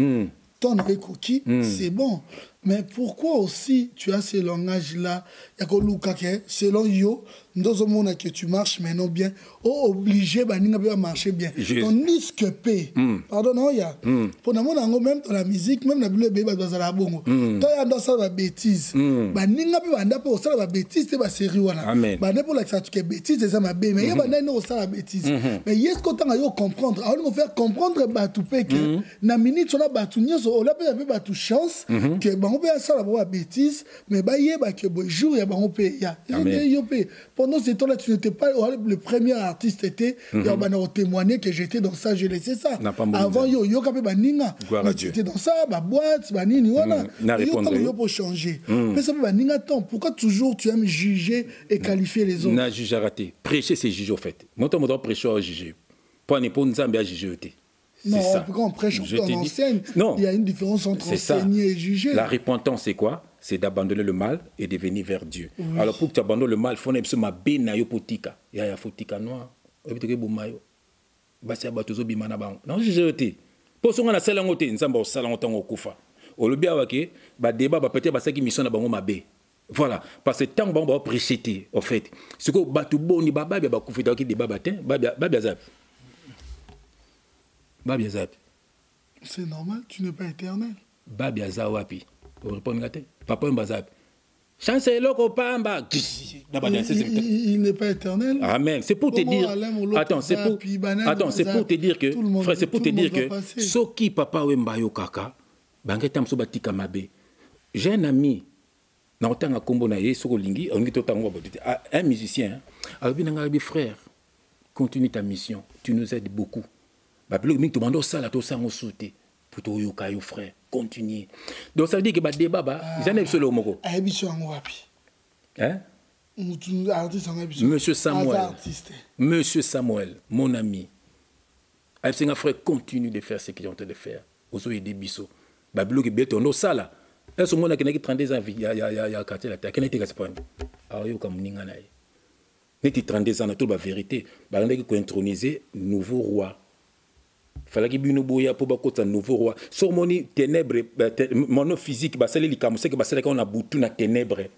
ton coquille c'est bon mais pourquoi aussi tu as ce langage là ya ko luka que selon yo dans un monde que tu marches maintenant bien obligé ba ninga ba marcher bien ton disque p pardon non ya pour na mona même dans la musique même na bile ba dans la bongo to ya dans ça la bêtise ba ninga ba nda pour ça la bêtise te ba série wana ba ne pour la que bêtise ça ma bé mais ya ba na no ça la bêtise mais est-ce qu'on t'a yo comprendre on va faire comprendre ba tout pe que na minute on a ba tout nyoso on a ba tout chance que bon bango pe ça la ba bêtise mais ba yeba que bon jour ya bango pe ya pendant ce temps là tu n'étais pas le premier artiste était ya ba na témoigner que j'étais dans ça je laissais ça avant yo ka pe ba ninga tu étais dans ça ba boîte ba nini voilà yo pour changer mais ça pe ba ninga tant pourquoi toujours tu aimes juger et qualifier les autres na juge raté prêcher c'est juger au fait moi prêcher au juger pour ne pas nzambe à juger. Non, quand on prêche, on enseigne. Non, il y a une différence entre enseigner et juger. La repentance, c'est quoi? C'est d'abandonner le mal et de venir vers Dieu. Oui. Alors, pour que tu abandonnes le mal, il faut que tu aies potika. Il y a potika noir. Il y a boumayo. Basi abatuzo bimana bango. Non, juger. Pour ce qu'on a salangote, nzamba au salangotango kufa. Au lobby awake, ba débat ba peut-être basa qui mission na bango mabe. Voilà, parce que tant que on va prêcher, en fait, ce que batu boni baba ba kufita ki débat batin, baba zap. C'est normal, tu n'es pas éternel. Babia Zawapi. Pour répondre, papa Mbazap. Chance loko pamba. Il n'est pas éternel. Amen. C'est pour te dire. Attends, c'est pour te dire que. Frère, c'est pour te dire que. Soki papa Wemba yo kaka. Bangetam so batika mabe. J'ai un ami. Na otanga kombo na ye soko lingi. Un musicien. Alors bien frère. Continue ta mission. Tu nous aides beaucoup. Tu demandes ça, tu as sauté pour ton frère. Continue. Donc ça veut dire que le débat, ils en ont sur le mot. Monsieur Samuel. Monsieur Samuel, mon ami. Un frère continue de faire ce qu'ils ont en train de faire. Aux aider biso. Babylone qui bête on ça là. Là ce monde qui a 32 ans, il y a quartier là. Qui n'a été gaspard. Alors yo comme ninga na. N'était 32 ans, tout la vérité. Bah on a qui introniser nouveau roi. Fallait que bino boya pour bakota nouveau roi sur moni ténèbres mon physique ba sali likamuse que ba sali qu'on a boutu na ténèbres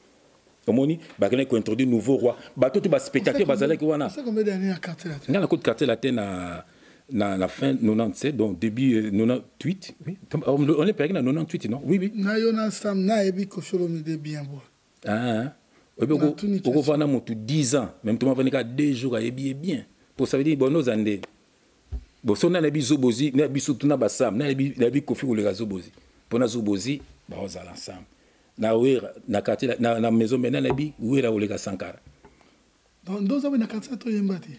moni ba kana ko introduire nouveau roi ba tout ba spectateur ba sali que wana ça combien d'années à quartier là na côte quartier là na la fin 97 donc début 98 oui on est payé na 98 non oui na yona sam na ebi ko sholo mi de bien bon on va na motu 10 ans même tout va 2 jours à bien pour ça veut dire bon nos années. Bon, si on a des zobozi, on a des soutuna basam, on a des kofi ou les zobozi. Pour na zobozi, bah on a l'ensemble. Na ouer, na quartier, na maison maintenant na bi ouer la ou les sankara. Donc deux hommes na quartier to yemba ti.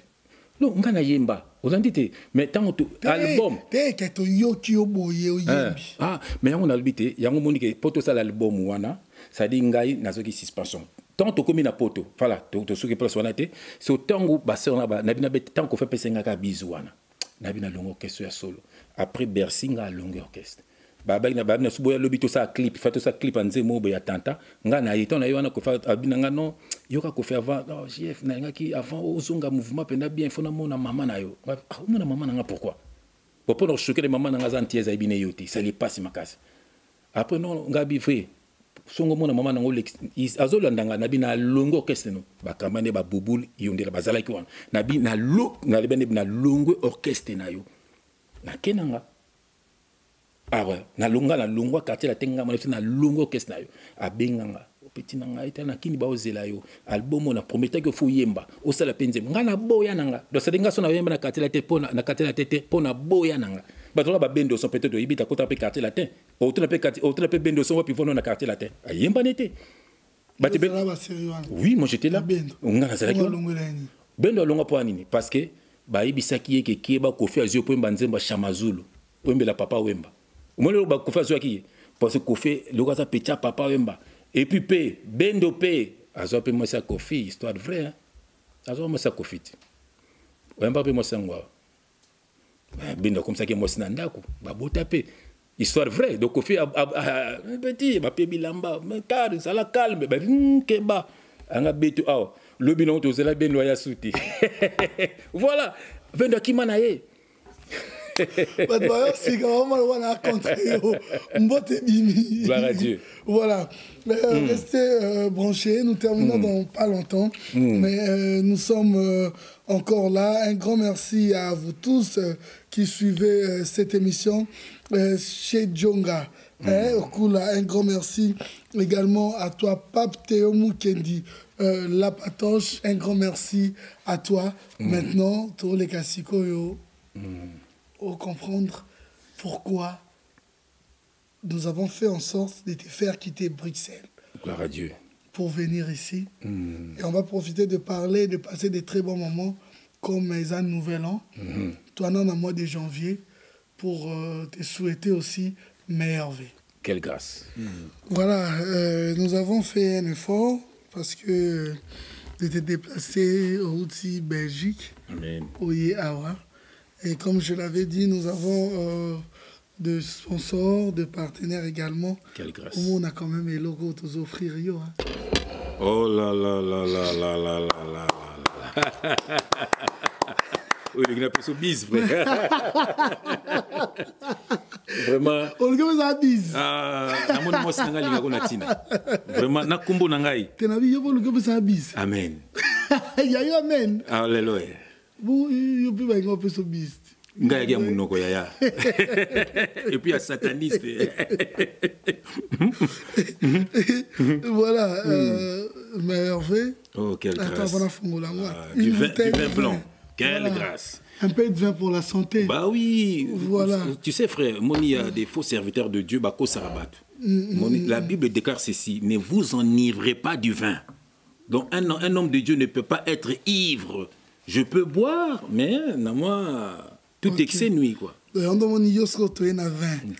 Non, on a yemba. Vous en dites, mais tant que album. T'es que to yoki oboye o yembi. Ah, mais on a albité, yango moni que poto ça l'album wana, ça dit ngai na zoki suspension. Tant que comme na poto, voilà, to soki place wana té, c'est autant que basser on a na bina bet tant qu'on fait pesenga ka bizu wana. Nabina longue orchestre ya solo après Bercy nga longue orchestre baba ina babina suboya lobi to sa clip fait to sa clip anze mobo ya tanta nga na yeto na yona ko fa abina nga non yoka ko faire avant non JF na nga ki avant ozonga mouvement penda bien fona mona maman na yo mona maman na nga pourquoi pour ne choquer les mamans na nga zantieza ibine yoti ça les passe makasi après non nga bi frère songo mona maman na ngo azolandanga na bina longue orchestre no bakamane ba bubul yondela bazala ki wana na bina na lebene na longue orchestre na yo na kenanga ouais na longwa quartier la tenga na longue orchestre na yo abenganga petit nanga ita na kini ba ozela yo album na promettait que faut yemba o sala penze nga na boya nanga do ça denga so na yemba na quartier la tete pona na quartier la tete pona boya nanga batola ba bendo son peut-être ibita kota pe quartier latin autre pe bendo son puis vono na quartier latin ayemba nete bate ben oui moi j'étais là nga na zalaki bendo longa po nini parce que ba ibisaki yeke kieba kofi azio po mbanzemba chamazulu wembe la papa wemba umole ba kofi azio ki parce que kofi lokaza pecha papa wemba et puis pe bendo pe azo pe moi ça kofi histoire vraie hein azo moi ça kofi wemba pe moi ça ngwa bendo comme ça que moi c'est ndako ba botape histoire vraie donc kofi petit ba pe bilamba car ça la calme ba keba anga betu aw le bilan to zela ben loya souti voilà vendo kimana ye c'est quand même on a contre mbote bimi gloire à Dieu voilà restez branchés nous terminons dans pas longtemps mais nous sommes encore là. Un grand merci à vous tous qui suivez cette émission chez Djonga. Un grand merci également à toi, Pape Théo Mukendi, La Patoche. Un grand merci à toi. Maintenant, tous les Kassiko, comprendre pourquoi nous avons fait en sorte de te faire quitter Bruxelles Gloire à Dieu. pour venir ici. Et on va profiter de parler, de passer des très bons moments comme un nouvel an. Toi, dans le mois de janvier, pour te souhaiter aussi meilleure vie. Quelle grâce. Voilà, nous avons fait un effort parce que j'étais déplacé au outil Belgique, Amen. au Yéawa. Et comme je l'avais dit, nous avons de sponsors, de partenaires également. Quelle grâce. Où on a quand même les logos aux offrir. Hein. Oh là là là là là là là là là. Oui, il a pris son bise, frère. Vraiment. On le fait ça bise. Ah, namoni mwasi nanga linga kona tina. Vraiment, na kumbo nangai. Tenabi yo le fait ça bise. Amen. Il y a eu amen. Alléluia. Bon, il peut pas un peu ce bise. Ngai ya munoko yaya. Et puis il y a sataniste. Voilà, meilleure vie. Oh, quelle grâce. Attends, voilà, fongola, Du vin blanc. Quelle grâce. Un peu de vin pour la santé. Bah oui. Voilà. Tu sais, frère, il y a des faux serviteurs de Dieu, Bako Sarabat. La Bible déclare ceci: ne vous enivrez pas du vin. Donc, un homme de Dieu ne peut pas être ivre. Je peux boire, mais moi, tout excès nuit, quoi.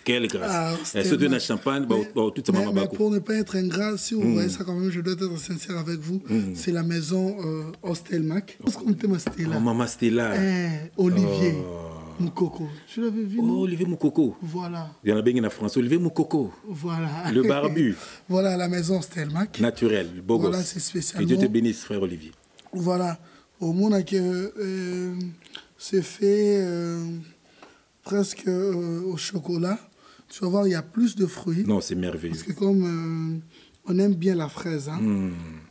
Quelle grâce. Elle se donne un champagne, tout ça, mais pour ne pas être ingrat, si vous voyez ça quand même, je dois être sincère avec vous. C'est la maison Ostelmac. Maman Stella. Olivier Moukoko. Tu l'avais vu, non? Olivier Moukoko. Voilà. Il y en a bien en France. Olivier Moukoko. Voilà. Le barbu. Voilà la maison Ostelmac. Naturel, beau gosse. Voilà, c'est spécialement. Que Dieu te bénisse, frère Olivier. Voilà. Au monde que c'est fait presque au chocolat. Tu vas voir, il y a plus de fruits. Non, c'est merveilleux. Parce que comme on aime bien la fraise, hein,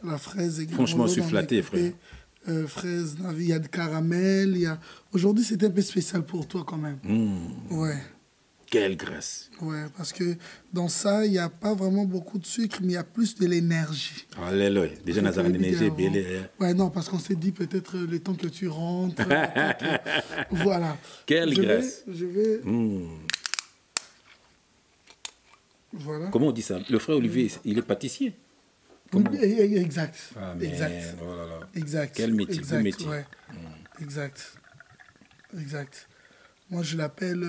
la fraise également. Franchement, je suis flatté, frère. Fraise, il y a de caramel. Il y a... Aujourd'hui, c'est un peu spécial pour toi quand même. Ouais. Quelle grâce. Ouais, parce que dans ça, il n'y a pas vraiment beaucoup de sucre, mais il y a plus de l'énergie. Alléluia. Déjà, dans la énergie, belle. Ouais, non, parce qu'on s'est dit peut-être le temps que tu rentres. Voilà. Quelle grâce. Je vais. Voilà. Comment on dit ça? Le frère Olivier, il est pâtissier. Exact. Ah, exact. Oh là là. Exact. Quel métier, exact, beau métier. Ouais. Exact. Exact. Moi, je l'appelle,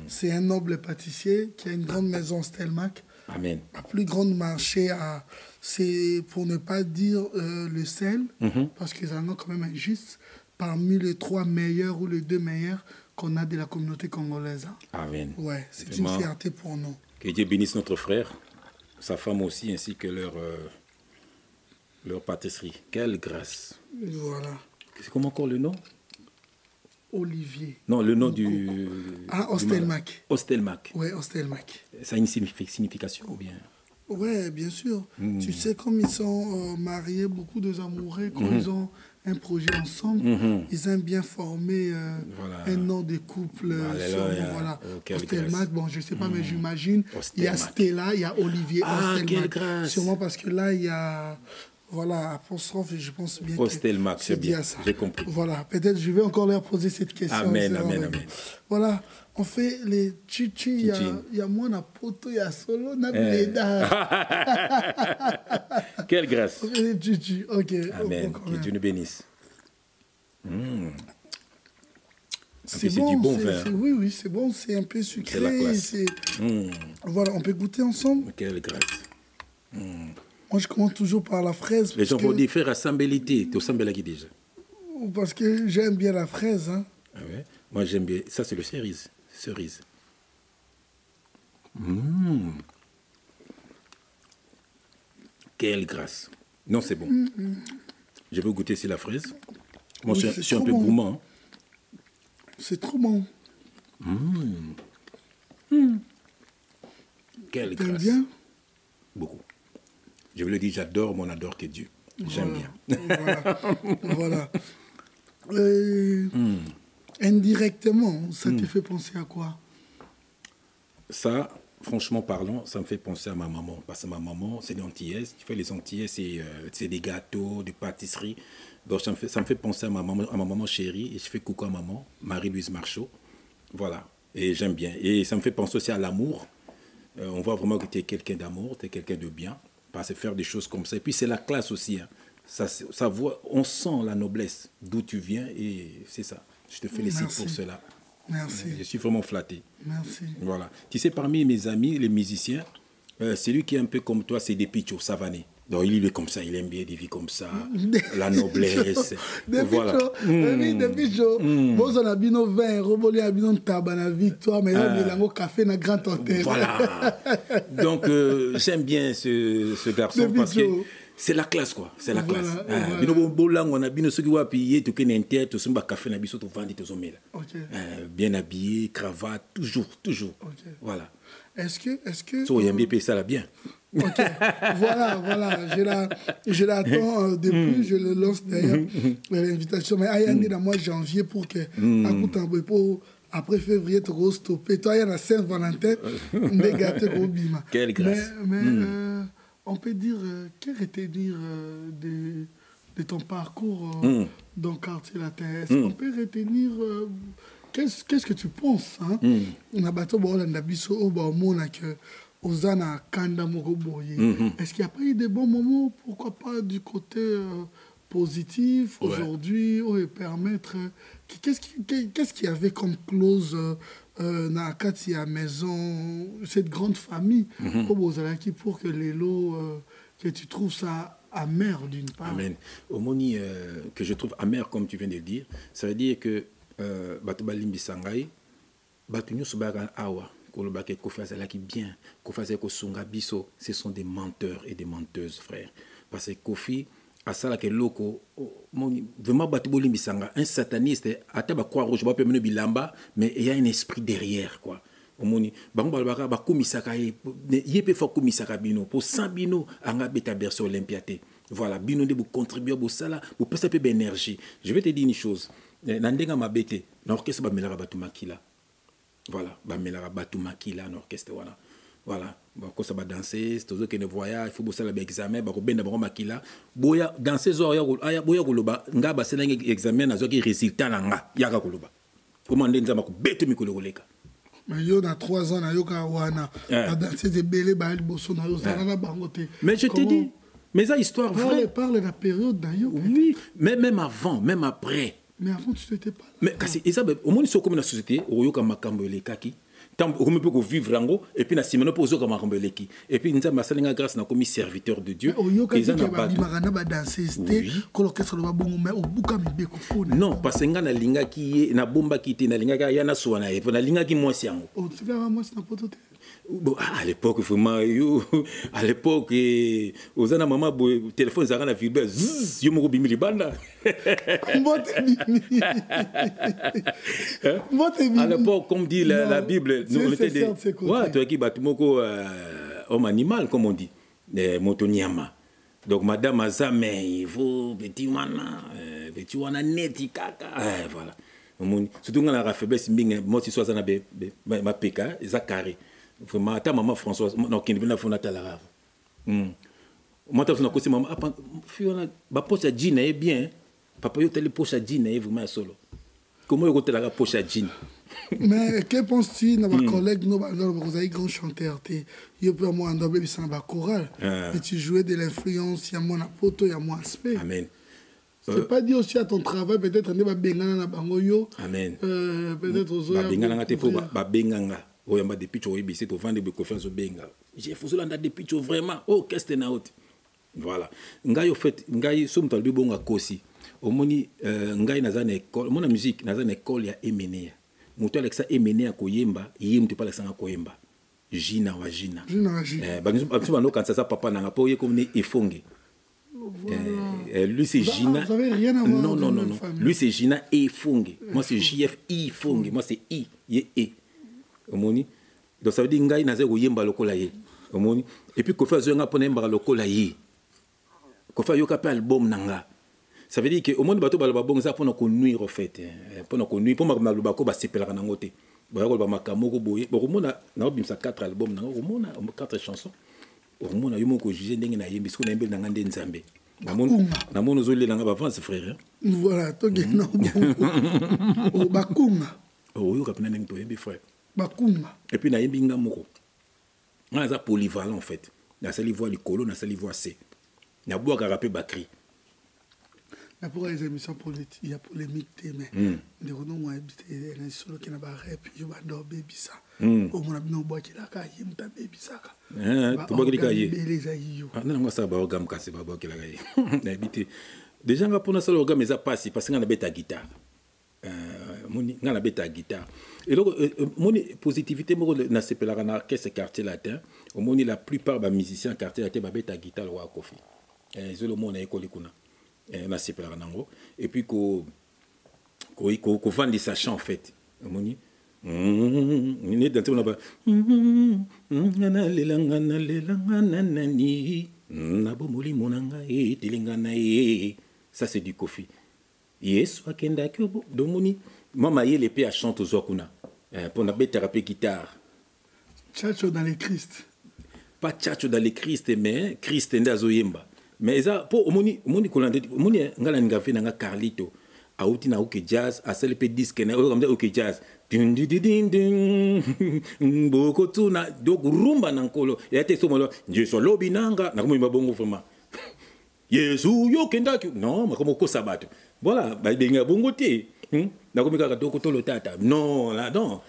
c'est un noble pâtissier qui a une grande maison Stelmac. Amen. La plus grande marché, c'est pour ne pas dire le sel, parce qu'ils en ont quand même juste parmi les 3 meilleurs ou les 2 meilleurs qu'on a de la communauté congolaise. Hein. Amen. Ouais, c'est une fierté pour nous. Que Dieu bénisse notre frère, sa femme aussi, ainsi que leur pâtisserie. Quelle grâce. Voilà. C'est comment encore le nom? Olivier. Non, le nom du... Ah, Ostelmac. Ostelmac. Oui, Ostelmac. Ça a une signification ou bien? Oui, bien sûr. Tu sais, comme ils sont mariés, beaucoup de amoureux, quand ils ont un projet ensemble, ils aiment bien former un nom de couple. Voilà. Ostelmac, bon, je ne sais pas, mais j'imagine. Il y a Stella, il y a Olivier Ostelmac. Quelle grâce. Sûrement parce que là, il y a... Voilà, apostrophe, je pense bien Ostelmac, c'est bien, j'ai compris. Voilà, peut-être je vais encore leur poser cette question. Amen, amen, amen. Voilà, on fait les chichi, il y a moi, na poto, il y a solo, na bléda. Quelle grâce. On fait les chichi, ok. Amen, que Dieu nous bénisse. C'est du bon vin. Oui, oui, c'est bon, c'est un peu sucré. C'est la classe. Voilà, on peut goûter ensemble. Quelle grâce. Moi, je commence toujours par la fraise. Les gens vont dire, frère, assemblalité. Tu assembles qui déjà? Parce que j'aime bien la fraise. Hein. Ah ouais? Moi, j'aime bien. Ça, c'est le cerise. Quelle grâce. Non, c'est bon. Je veux goûter aussi la fraise. Moi, Oui, je suis un peu gourmand. Hein. C'est trop bon. Quelle T'aimes grâce. bien? Beaucoup. Je vous le dis, j'adore, mais on adore que Dieu. J'aime bien. Voilà. Indirectement, ça te fait penser à quoi? Ça, franchement parlant, ça me fait penser à ma maman. Parce que ma maman, c'est des Antillaises. Tu fais les Antillaises, c'est des gâteaux, des pâtisseries. Donc ça me fait penser à ma maman chérie. Et je fais coucou à maman, Marie-Louise Marchot. Voilà. Et j'aime bien. Et ça me fait penser aussi à l'amour. On voit vraiment que tu es quelqu'un d'amour, tu es quelqu'un de bien, parce que faire des choses comme ça. Et puis c'est la classe aussi. Hein. Ça voit, on sent la noblesse d'où tu viens et c'est ça. Je te félicite pour cela. Merci. Je suis vraiment flatté. Merci. Voilà. Tu sais, parmi mes amis, les musiciens, celui qui est un peu comme toi, c'est Depicho Savané. Donc il est comme ça, il aime bien des vies comme ça, la noblesse. Voilà. Depicho, vous en avez 20 euros, vous avez 20 tabac na victoire, mais vous avez un café dans grand hôtel. Voilà. Donc j'aime bien ce garçon parce que c'est la classe, quoi. C'est la classe. Bien habillé, cravate, toujours. Voilà. Est-ce que... So, ça l'a bien. Ok, voilà, je l'attends depuis, je le lance d'ailleurs, l'invitation. Mais il y a un mois de janvier pour que, après février, tu vas stopper. Toi, il y a la Saint-Valentin, mais gâté au bima. Quelle grâce. Mais on peut dire, quel retenir de ton parcours dans le quartier latin? Est-ce qu'on peut retenir... Qu'est-ce que tu penses? On a battu est-ce qu'il n'y a pas eu de bons moments, pourquoi pas du côté positif aujourd'hui, et permettre... Qu'est-ce qu'il y avait comme clause dans la maison, cette grande famille, pour que les lots, que tu trouves ça amer d'une part? Amen. Au moni que je trouve amer, comme tu viens de le dire, ça veut dire que Batouba Limbi Sangai, Batunyo Subaga Awa, Kolobake Kofazalaki bien, Kofazako Sunga Biso, ce sont des menteurs et des menteuses, frère. Parce que Kofi, à ça, que Loko, vraiment Batouba Limbi Sanga, un sataniste, à taba croix rouge, pas mener bilamba, mais il y a un esprit derrière, quoi. Omoni, Bangalbaka, Bakumisaka, Yepe Fokumisaka Bino, pour 100 Bino, Anga Beta Berso Olympiate. Voilà, Bino de vous contribuer au sala, vous passez un peu d'énergie. Je vais te dire une chose. Nandenga Mabete, l'orchestre Bamelara Batumakila. Voilà, Bamelara Batumakila, l'orchestre, voilà. Voilà, quand ça va danser, c'est toujours qu'il voyage, il faut bosser l'examen, il faut bien d'abord makila. Boya, dans ces heures, boya koloba, nga ba sena examen, na zoki résultat na nga, yaka koloba. Comment ndenza mako bete mikolo koleka. Mais yo na 3 ans na yo ka wana, na danser des belé ba bosso na yo sana bangote. Mais je te dis, mais ça histoire vraie. Parle de la période na yo. Oui, mais même avant, même après. Mais avant tu n'étais pas là. Mais et ça au moins ils comme la société, oyo ka makambo lekaki. Tant on peut vivre en et puis na simeno pozo comme makambo leki. Et puis nza masalinga grâce na comme serviteur de Dieu. Ils en ba bimagana ba danser c'était ko l'orchestre ba bongo mais obuka mibeko pona. Non, parce que nga na linga ki na bomba ki te na linga ka ya na soana e na linga ki moi siango. Oh, tu vas moi c'est na potote. Bon, à l'époque, vraiment, à l'époque, aux années, maman, le téléphone, ça a vibré. Zzz, yo, mon bimili banda. À l'époque, comme dit la Bible, nous étions des. Ouais, tu as qui batumoko, homme animal, comme on dit, motonyama. Donc, madame Azame, il faut petit wana neti kaka. Voilà. Surtout quand on a faiblesse, moi, si soit ma péka, Zakari. Vraiment, ta maman Françoise, non, qui ne vient pas de la rave. Moi, tu as dit, maman, ma poche à jean est bien. Papa, tu as les poches à jean est vraiment solo. Comment tu as la poche à jean? Mais que penses-tu de ma collègue, vous avez grand chanteur, tu peux moi en bébé sans la chorale, mais tu jouais de l'influence, il y a mon apoto, il y a mon aspect. Amen. C'est pas dit aussi à ton travail, peut-être, on va bengana na bangoyo. Amen. Peut-être aux autres. Bengana te faut ba benganga. Oh, yamba des pitchos, oui, c'est au vent de confiance au benga. J'ai fait cela des pitchos vraiment. Oh, qu'est-ce que c'est naout? Voilà. Ngai au fait, ngai somme talbi bonga kosi. Au moni, ngai naza na école, mon musique naza na école ya Emenea. Muto Alexa Emenea koyemba, yem tu pas Alexa koyemba. Jina wa jina. Bah quand ça papa n'a pas eu comme né efonge. Lui c'est Gina. Vous avez rien à voir. Non. Lui c'est Gina Efonge. Moi c'est JF Ifonge. Moi c'est I E. Omoni. Donc ça veut dire ngai naze koyemba lokola ye. Omoni. Et puis kofa zonga pona yemba lokola ye. Kofa yoka pe album nanga. Ça veut dire que au monde bato ba bon ça pona ko nuire en fait. Pona ko nuire pona ba lobako ba sepelaka nango te. Ba ko ba makamoko boye. Ba komona na obimsa 4 albums nanga. Komona 4 chansons. Komona yo moko juger ndenge na yembi siko na yembe nanga nde nzambe. Na mono zoli nanga ba avance frère. Voilà, to ke na bon. O bakunga. O yo kapina ndenge to yembi frère. Bakunga. Et puis na yembi nga moko. On est polyvalent en fait. Na sali voix likolo, na sali voix C. Na bois carapé bakri. Mais pour les émissions politiques, il y a polémique, mais de renom moi habité un solo qui n'a pas rap, je vais dans baby ça. Au mon abno bois qui la caille, me ta baby ça. Tu bois qui la caille. Les aïeux. Ah non, moi ça ba orgam cassé ba bois qui la caille. Na habité. Déjà on va pour na solo orgam mais ça passe parce qu'on a bête à guitare. Moni ngana beta guitare et donc moni positivité mo na sepelaka na orchestre quartier latin au moni la plupart ba musiciens quartier latin ba beta guitare wa Kofi zolo mona ekoli kuna na sepelaka nango et puis ko vendre sa chant en fait moni ni dans on ba ngana lelanga nani na bomoli monanga e tilingana e ça c'est du Kofi. Yes, wakenda kyobo domoni mama yele pe a chante aux okuna pour na thérapie guitare. Chacho dans les Christ. Pas chacho dans les Christ mais Christ ndazo yemba. Mais ça pour moni kolande moni ngala ngafe na Carlito auti na OK jazz a celle pe disque na OK jazz. Din din din din boko tuna donc rumba na nkolo ya te somolo je so lobinanga na komima bongo vraiment. Yesu yo kenda ki non mais comme ko sabato. Voilà, bah benga bongo te. Na komika ka toko to tata. Non, là non.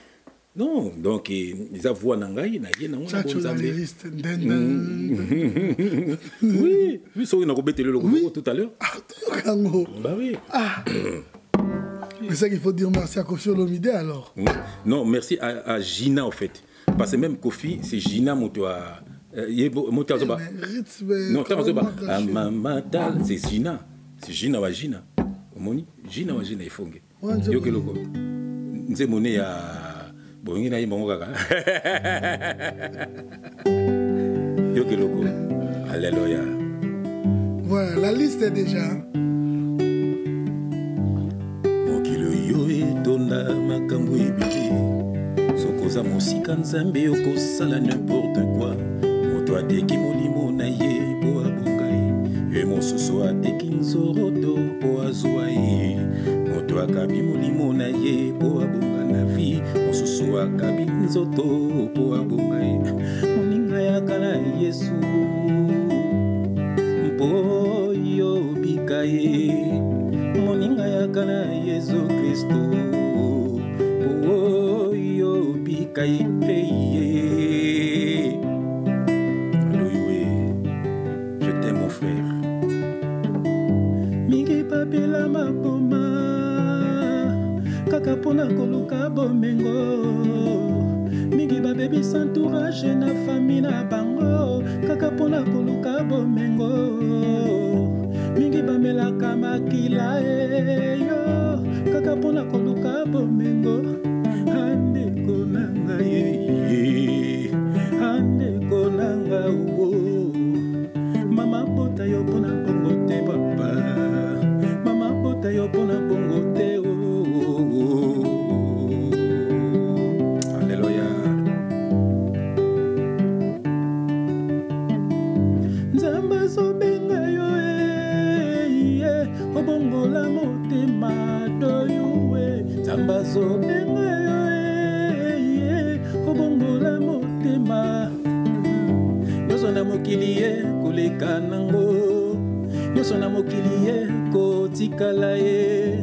Non, donc ils avoient nangai na ye na ngona bon zambe. Oui, oui, so na ko betele le tout à l'heure. Ah, bah oui. Ah. Mais ça qu'il faut dire merci à Kofi Olomide alors. Non, merci à Gina en fait. Parce que même Kofi, c'est Gina motoa motoa zoba. Non, t'as zoba. Matal, c'est Gina. C'est Gina wa Gina. Moni Gina wa Gina ifonge. Yo keloko. Nze mone ya bongi na yibango kaka. Yo keloko. Alléluia. Voilà, la liste est déjà. Donda makambo ebele sokoza mosika nzambe okosala n'importe quoi moto ateki molimo na ye po abonga ye mosusu ateki nzoroto po azwa ye moto akabi molimo na ye po abonga na vi mosusu akabi nzoto po abonga ye moninga yakala Yesu mpo yobika ye moninga yakala Yesu Kristo oh yo bikaye je t'aime mon frère mingi papela maboma kaka pona koluka bomengo mingi babebi s'entourage na famille na bango kaka pona koluka bomengo mingi bamelaka makila yo kaka pona koluka bomengo andeko nanga ye andeko nanga wo mama bota yo pona bongo te papa mama bota yo pona bongo te Alléluia. Nzamba sobenga yo obongola motema doyuwe nzamba sobenga yo obongola motema nyonso na mokili ye koleka nango nyonso na mokili ye kotikala ye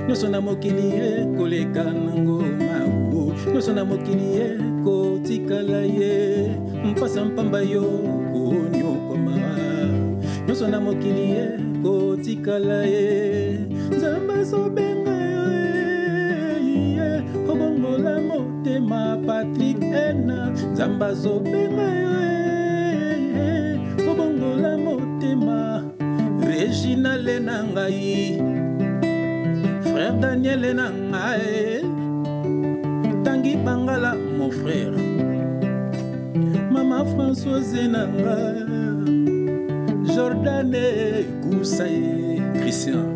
nyonso na mokili ye koleka nango mawo nyonso na mokili ye kotikala ye mpasa mpamba yo konyokwama nyonso na mokili ye kotikala ye nzamba sobenga ye obongola motema Patrick Ena nzamba sobenga ye obongola motema Regina lena ngai frère Daniel lena ngai Tangi Bangala mon frère Mama Françoise nanga Jordan Koussaye Christian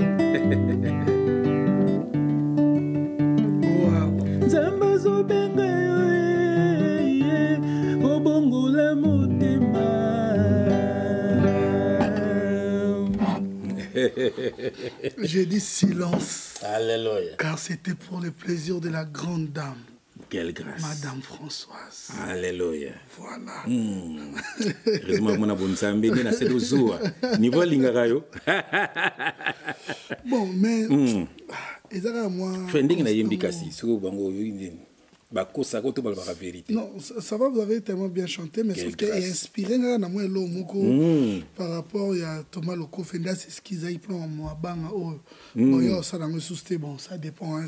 Nzamba zobenga ye obongola motema J'ai dit silence. Alléluia. Car c'était pour le plaisir de la grande dame. quelle grâce. Madame Françoise. Alléluia. Voilà. Heureusement, mon abonné, ça m'a bien assez de zoa. Niveau lingarayo. Bon, mais. Ezara moi. Fending na yembi kasi. Soko bango yoindi. Bako sako to balba la vérité. Non, ça va, vous avez tellement bien chanté, mais sauf que est inspiré na moi lo moko par rapport à Thomas Loko Fenda, c'est ce qu'ils aient pris en moi banga oh. Bon yo ça dans le sous bon, ça dépend hein,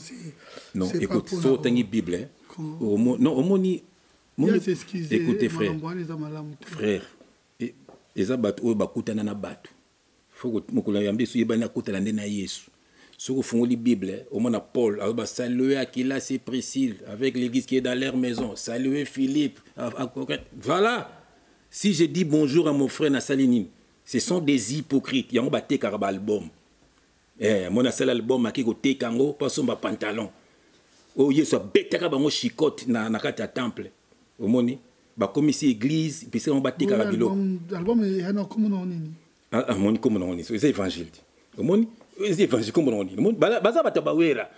non, écoute, so tangi Bible. Non, au moni écoutez frère. Frère. Et eza bat o bakutana na batu. Faut que mokula yambi su yebana kutala ndena Yesu. Si vous faites la Bible, au moment Paul, saluer Aquila, c'est Priscille, avec l'église qui est dans leur maison, saluer Philippe. Voilà. Si je dis bonjour à mon frère Nassalinine, ce sont des hypocrites. Il y a un bâté car album. Mon seul album, qui est kango, pas son pantalon. Oh, il y a un bêta car bango chicote na kata temple. Au moni, bah comme ici église, puis c'est un bâté car album. Album, il y a un comment on dit. Ah, mon comment on dit, c'est évangile. Au moni. C'est évangile comme on dit. Baza bataba wera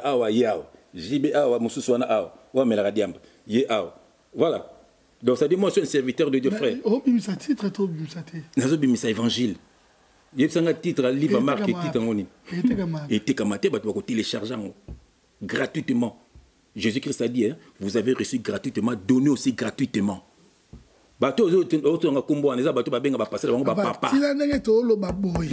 awa yao. Jibe awa mususwana awa. Wa mela diamba. Ye awa. Voilà. Donc ça dit moi je suis un serviteur de Dieu frère. Oh bimisa titre to bimisa te. Nazo bimisa évangile. Ye sanga titre livre marque titre ngoni. Et kamate ba ko télécharger gratuitement. Jésus-Christ a dit hein, vous avez reçu gratuitement, donnez aussi gratuitement. Bato auto nga kombo aneza bato ba benga ba passer ba papa. Tila ndenge to lo ba boy.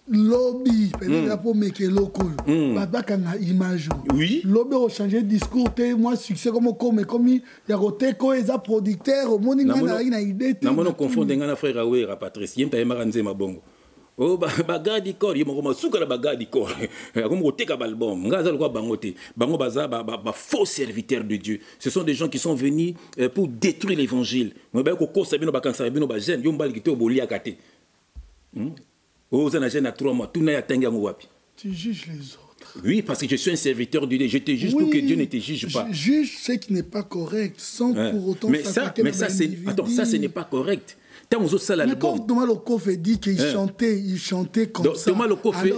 Lobby, peut-être pour mettre loco. Badaka na image. Oui. Lobby a changé de discours. Moi succès comme il y a Roteko et producteur au monde na idée. Na mono confondre ngana frère Awera Patrice. Yempa emaranze mabongo. Oh bagadi corps yemo koma suka la bagadi corps. Comme Roteka album. Ngaza lokwa bangote. Bango baza ba faux serviteurs de Dieu. Ce sont des gens qui sont venus pour détruire l'évangile. Moi ba ko kosa bino bakansa bino ba jeune yombali kito bolia kate. Oh, ça n'a jamais 3 mois. Tout n'a pas wapi. Tu juges les autres. Oui, parce que je suis un serviteur de Dieu. Je te juge pour que Dieu ne te juge pas. Je juge ce qui n'est pas correct, sans pour autant. Mais ça, attends, ça, ce n'est pas correct. Tant aux autres, ça mais quand Thomas Loko fait dit qu'il chantait comme donc, ça. Thomas Loko fait.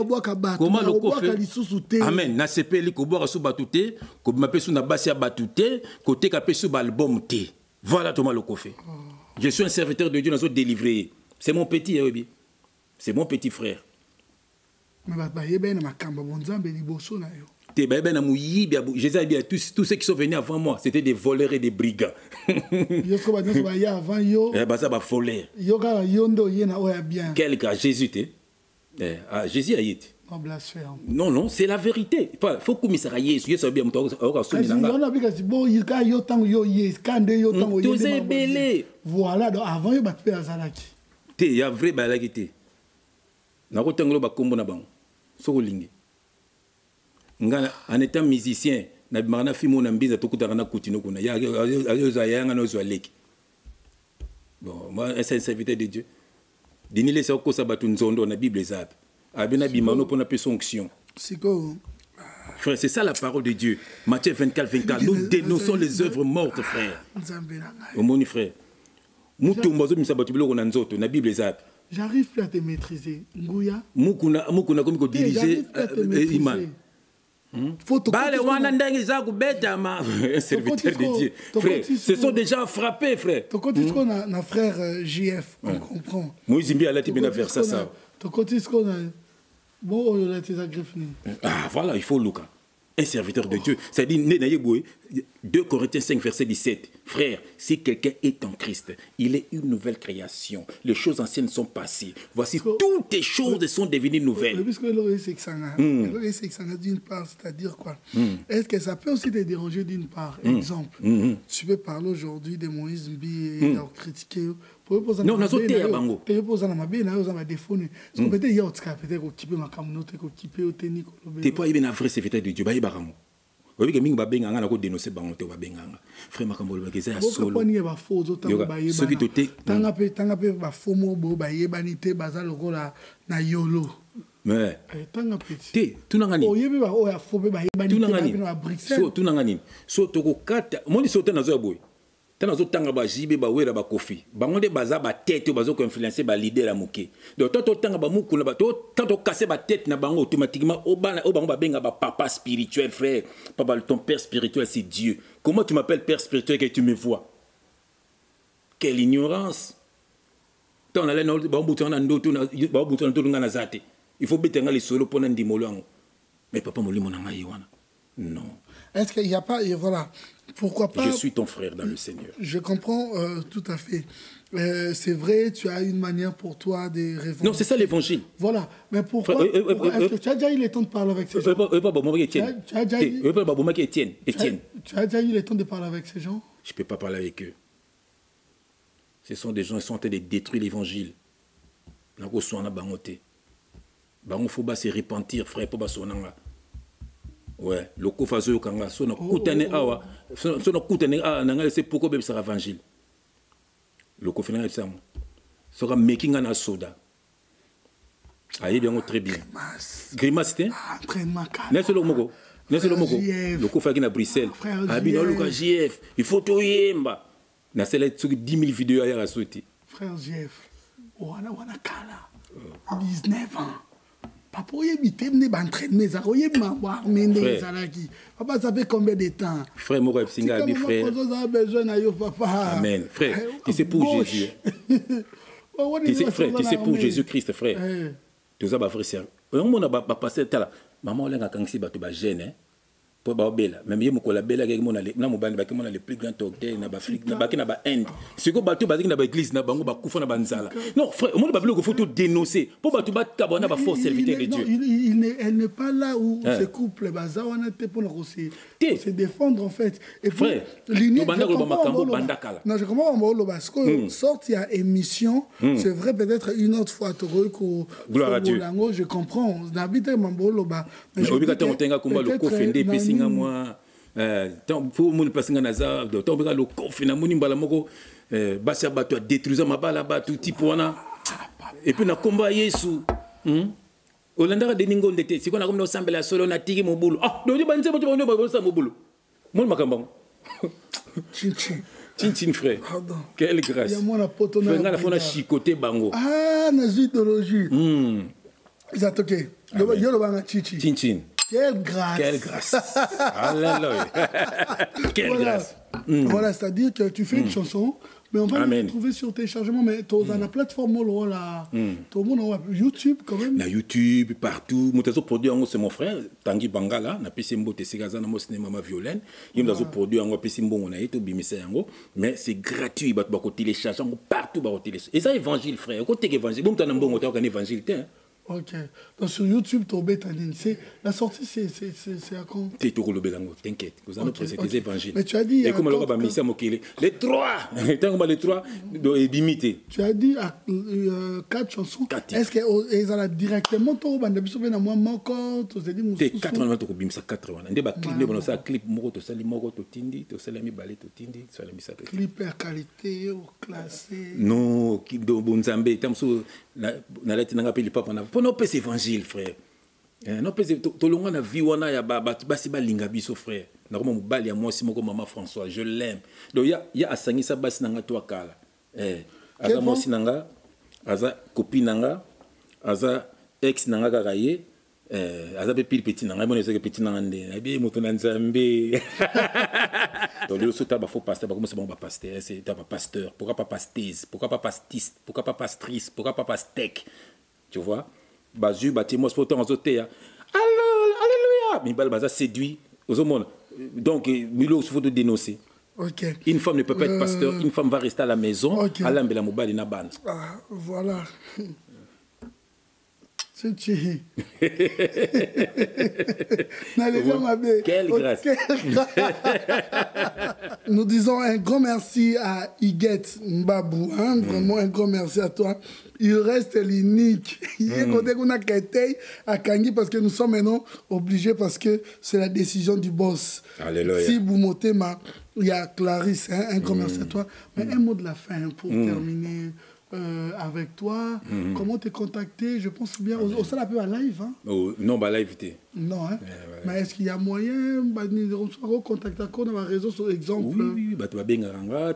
Comment Loko fait? Amen. Na sepeli ko boire sous batouté, ko m'appelle sous na basi batouté, côté kapé sous album té. Voilà Thomas Loko fait. Je suis un serviteur de Dieu dans délivré. C'est mon petit oui. C'est mon petit frère. Mais Jésus a dit à tous ceux qui sont venus avant moi, c'était des voleurs et des brigands. Quel cas Jésus était? Jésus a été. Non, c'est la vérité. Il faut que ça aille. Voilà, donc avant, il y a vrai balagité. Nakotangolo bakombo na bango sokolingi ngana en étant musicien na bimana fimo na mbiza tokutaka na kutino kuna ya yanga no zwaleki bon moi un serviteur de Dieu dinile sa ko sa batu nzondo na Bible zape abina bimano pona pe sanction siko frère c'est ça la parole de Dieu Matthieu 24 nous dénonçons les œuvres mortes frère au moni frère mutumba zo misabatu biloko na nzoto na Bible zape. J'arrive plus à te maîtriser. Ngouya. Mukuna comme ko diriger Iman. Bale wana ndangi za kubeta ma serviteur de Dieu. Frère, ce sont des gens frappés frère. Ton côté qu'on a na frère JF, on comprend. Moïse Mbi ala tibena faire ça. Ton côté qu'on a bon on a tes agrafini. Ah voilà, il faut Luca. Un serviteur de Dieu. Ça dit 2 Corinthiens 5 verset 17. Frère, si quelqu'un est en Christ, il est une nouvelle création. Les choses anciennes sont passées. Voici toutes les choses sont devenues nouvelles. Puisque d'une part, c'est-à-dire quoi? Est-ce que ça peut aussi te déranger d'une part? Exemple, tu peux parler aujourd'hui de Moïse Mbi et leur critiquer. Non, nazo te ya bango. Te posa na mabe na yo za ma défone. Parce que peut-être il y a autre peut-être occupé ma communauté occupé au technique. T'es pas bien un vrai serviteur de Dieu, ba ibaramo. Oui que mingi ba benga nga na ko dénoncer bango te ba benga nga. Frère makambo ba keza ya solo. Ko ni ba faux autant ba yeba. Ceux qui te tanga pe ba faux mo bo ba yeba ni te baza lokola na yolo. Mais tanga petit. Te tunanga ni. O yeba ba o ya faux ba yeba ni te ba Bruxelles. So tunanga ni. So to ko kata, moni so te na zo boy. tant que tanga ba jibe ba wera ba kofi bango de baza ba tête bazo ko influencer ba leader la moké donc tant tanga ba mukuna ba tant casser ba tête na bango automatiquement au bango ba benga ba papa spirituel frère papa ton père spirituel c'est Dieu. Comment tu m'appelles père spirituel que tu me vois? Quelle ignorance. Tant la no ba butu na ndoto na ba butu na ndoto ngana zate il faut betenga les solo pona ndimolo mais papa molimo na ngai wana non. Est-ce qu'il n'y a pas, et voilà, pourquoi pas... Je suis ton frère dans le Seigneur. Je comprends tout à fait. C'est vrai, tu as une manière pour toi de rêver. Non, c'est ça l'évangile. Voilà, mais pourquoi, est-ce que tu as déjà eu le temps de parler avec ces gens? Tu as déjà eu le temps de parler avec ces gens? Je ne peux pas parler avec eux. Ce sont des gens qui sont en train de détruire l'évangile. Il faut se repentir, frère, pour se ouais, le kofazo kanga so na kutane awa so na kutane nanga c'est pourquoi bébé sera évangile le kofina ça so ka making na soda ayi bien très bien grimace c'était entraînement n'est-ce le moko le kofa qui na Bruxelles abino le JF il faut to yemba na celle tsuki 10 000 vidéos à la sauter frère JF wana kala 19 ans. Papa, papa, ça fait combien de temps? Frère, moi, frère. Amen. Frère, tu sais pour Jésus. Tu sais pour Jésus-Christ, frère. Tu sais, frère, c'est. On a passé là. Maman, on a quand si tu vas gêner. Pour bella même yé mokola bella ke mona na mobandi ba ke mona le plus grand docteur na ba Afrique na ba ke na ba Inde c'est ko bato ba na ba église na bango ba kufa na banzala non frère on ba bilo ko faut tout dénoncer pour bato ba kabona ba faux serviteur de Dieu elle n'est pas là où ce couple baza wana te pour se défendre en fait et frère l'union non je comprends parce que sorti à émission c'est vrai peut-être une autre fois ko gloire à Dieu je comprends n'habite mambolo ba mais obligateur tenga komba le kofende pesi moi pour mon place nganaza donc le coffre na moni mbala moko basi bato détruire mabala bato type wana et puis na combat Yesu Olanda de ningo ndete siko na komna sambela solo na tiki mobulu do di banze boto bono ba sa mobulu mon makamba Chin frère quelle grâce ya mona poto na ngala fona chicoté bango na idéologie ça toqué yo lo banga chichi chin. Quelle grâce! Quelle grâce! Alléluia! Quelle grâce! Voilà, c'est-à-dire que tu fais une chanson, mais on va le trouver sur téléchargement, mais tu as la plateforme YouTube quand même. Na YouTube, partout. Mon produit, c'est mon frère, Tanguy Bangala, na Pissimbo Tessegaza, na cinéma ma violène. Il a produit en Pissimbo, on a été bimissé mais c'est gratuit, il va télécharger partout, et ça, évangile, frère. Côté évangile, bon, tu as un bon moteur, un évangile, ok. Donc sur YouTube, la sortie, c'est à quand? C'est tout le bélango, t'inquiète. Vous en avez des évangiles. Mais tu as dit. Et comme le roi Missa Mokele, les trois, les trois, limité. Tu as dit 4 chansons. Est-ce qu'elles ont directement tout le monde? C'est 80 euros, bim, ça 80. On a un clip, moro, to sali moro, to tindi, to salami balé, to tindi, to salami ça. Clip à qualité ou classé? Non, qui de Bonzambé, tamso, na leti nanga peli papa na. Pour nos pèses évangile, frère. Non pèses, to longa na vie wana ya basi ba linga biso frère. Na comme mobali ya moi si moko maman François, je l'aime. Donc il y a asangi sa basi nanga to akala. Aza moi si nanga, aza copine nanga, aza ex nanga kakaye. Aza pili petit nanga, bon ezeke petit nanga nde. Abi moto na Nzambe. Donc le sota ba faux pasteur, ba comment c'est bon ba pasteur, c'est pas pasteur. Pourquoi pas pastise? Pourquoi pas pastiste? Pourquoi pas pastrice? Pourquoi pas pastèque? Tu vois? Bazu bâtiment sportant en zoté. Alléluia! Mais bal baza séduit aux hommes. Donc Milo il faut te dénoncer. OK. Une femme ne peut pas être pasteur, une femme va rester à la maison, à l'ambela mobile na ban. Ah, voilà. Quelle grâce. Nous disons un grand merci à Iguette Mbabou, hein? Vraiment un grand merci à toi. Il reste l'unique. Il est côté qu'on a quitté à Kangi parce que nous sommes maintenant obligés parce que c'est la décision du boss. Alléluia. Si Boumotema, il y a Clarisse, hein? Un grand merci à toi. Mais un mot de la fin pour terminer. avec toi. Comment t'es contacté? Je pense bien. Au sein un peu à live. Hein? Oh, non, bah live. Non, hein? Mais est-ce qu'il y a moyen de contacter dans les réseaux sociaux, exemple? Oui, bah tu vas bien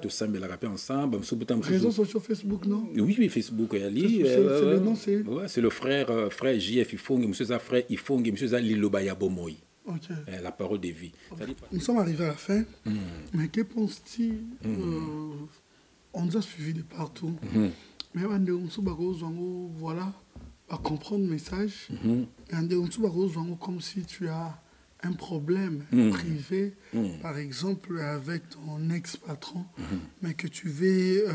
tu sambe la rapper ensemble. Réseaux sociaux Facebook, non? Oui, Facebook. C'est le nom, c'est? Ouais, c'est le frère JF Ifong, monsieur ça frère Ifong, monsieur ça Lilobaya Bomoy. Okay. La parole de vie. Nous sommes arrivés à la fin. Mais que penses-tu? On nous a suivis de partout. Mais voilà, à comprendre le message. Comme si tu as un problème privé, par exemple avec ton ex-patron, mais que tu veux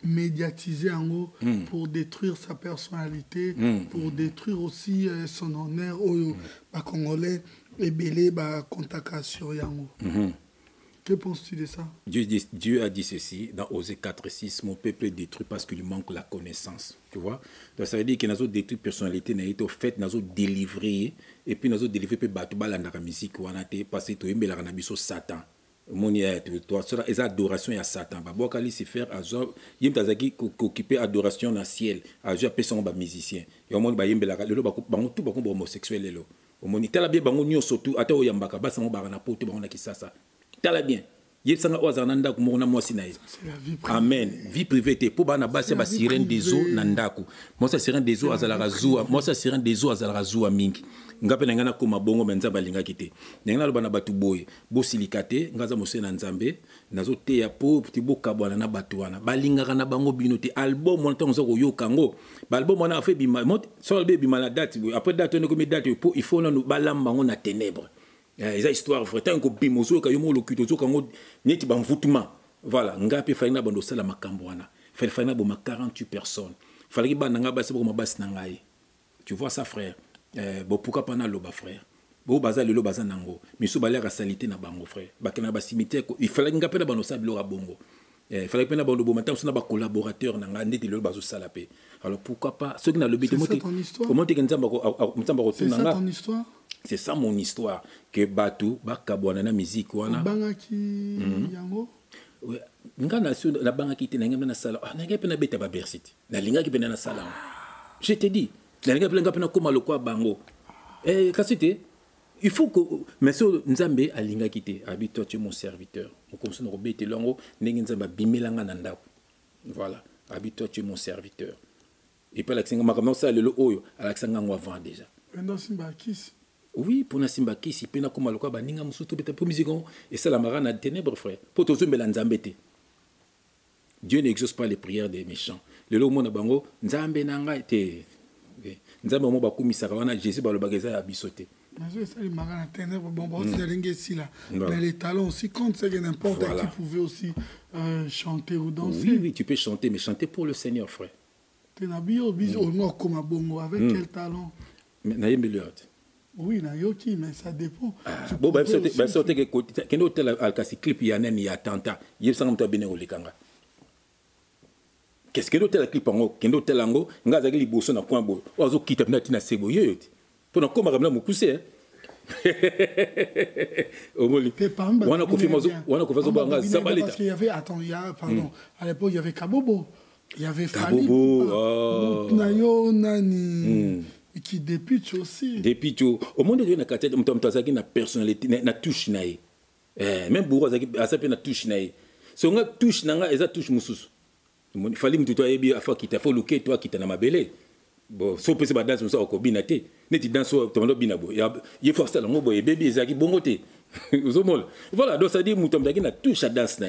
médiatiser en haut pour détruire sa personnalité, pour détruire aussi son honneur au Congolais et belé contact sur Yango. Que penses-tu de ça? Dieu a dit ceci dans Osée 4:6, mon peuple est détruit parce qu'il lui manque la connaissance. Tu vois? Donc ça veut dire que nous avons détruit la personnalité, nous avons fait, nous avons délivré, et puis nous avons délivré la musique, parce que nous avons Satan. Les adorations à Satan. Bakali se faire il y a qui occupé adoration dans le ciel. Ajo personne ba musicien. Et au monde ba yembela lelo ba tout ba homosexuel lelo. Au monde tala bien bango nyo surtout ata oyambaka basa mo ba na poto ba na kisasa. Tala bien. Yebsanga ozananda ko mo na mwasi na ye. Amen. Vie privée te po ba na basa ba sirène des eaux na ndako. Moi ça sirène des eaux azala zua. Moi ça sirène des eaux azala zua mingi. Ngape na ngana koma bongo menza balinga kite ngana loba na batu boye bo silikate ngaza mose na nzambe nazo te ya po tibo kabwana na batu wana balinga kana bango bino te album on tonzo ko yokango ba album on a fait bima so be bima la date après date on ko mi date po il faut na balamba ngo na ténèbres eza histoire vrai tant ko bimozo ka yomo lokuto zo kango neti ba mvutuma voilà ngape fa ina bando sala makambo wana fa ina bo ma 48 personnes fallait ba nanga ba se bo ma bas na ngai tu vois ça frère. Bon pourquoi pas na loba frère bon baza le baza nango mais so balera salité na bango frère bakena ba cimetière il fallait ngape na bano sabilo ra bongo il fallait que na bano bo matam so na ba collaborateur na ngande de le bazo salape alors pourquoi pas ceux qui na le bité monter comment te nzamba ko tuna nga ton histoire c'est ça mon histoire que batu bakabwana na musique wana bangaki yango nga na so na bangaki te na ngamba na sala na ngape na beta ba bersite na linga ki pena na sala je te dis bango il faut que monsieur Nzambe alinga kité habite toi tu es mon serviteur on comme ça no robete longo ndenge Nzamba bimelanga na ndako voilà habite toi tu es mon serviteur et pas l'accent makambo ça le oyo l'accent ngwa avant déjà pendant simba kisi oui pour na simba kisi pena koma lokwa baninga musutu beta pour musique et ça la marana ténèbres frère pour to zumbela Nzambe te Dieu n'exauce pas les prières des méchants le lo mona bango Nzambe nanga te Nzambe mo bakumisaka wana Jésus balobakeza ya bisote. Mais les talents aussi comptent, c'est que n'importe qui pouvait aussi chanter ou danser. Oui, tu peux chanter, mais chanter pour le Seigneur, frère. Tu n'as pas avec quel talent? Oui, mais ça dépend. Bon, ben, sortez que quand on a un clip, il y a un attentat. Il y a un bien au Likanga. Qu'est-ce que l'hôtel clip en haut? Qu'est-ce que l'hôtel en haut? Nga zagi li bosso na coin bo. Ozo kita na tina sebo yoyote. Pour comme ramla mukuse. Omoli. Wana confirmation, wana confirmation nga zabaleta. Parce qu'il y avait pardon, à l'époque il y avait Kabobo. Il y avait Fali. Kabobo. Nayo nani. Qui députe aussi. Députe au monde de na kate mtazaki na personnalité na touche na ye. Même bourgo zaki asape na touche na ye. So nga touche na nga eza touche mususu. Il fallait que tu aies bien afin qu'il t'a fait looker toi qui t'en a mabélé bon so peut se battre comme ça au cobinate neti dans so tondo binabo il faut ça longo boy bébé ezaki bongote uzomol voilà donc ça dit mutomba qui na touche à danse na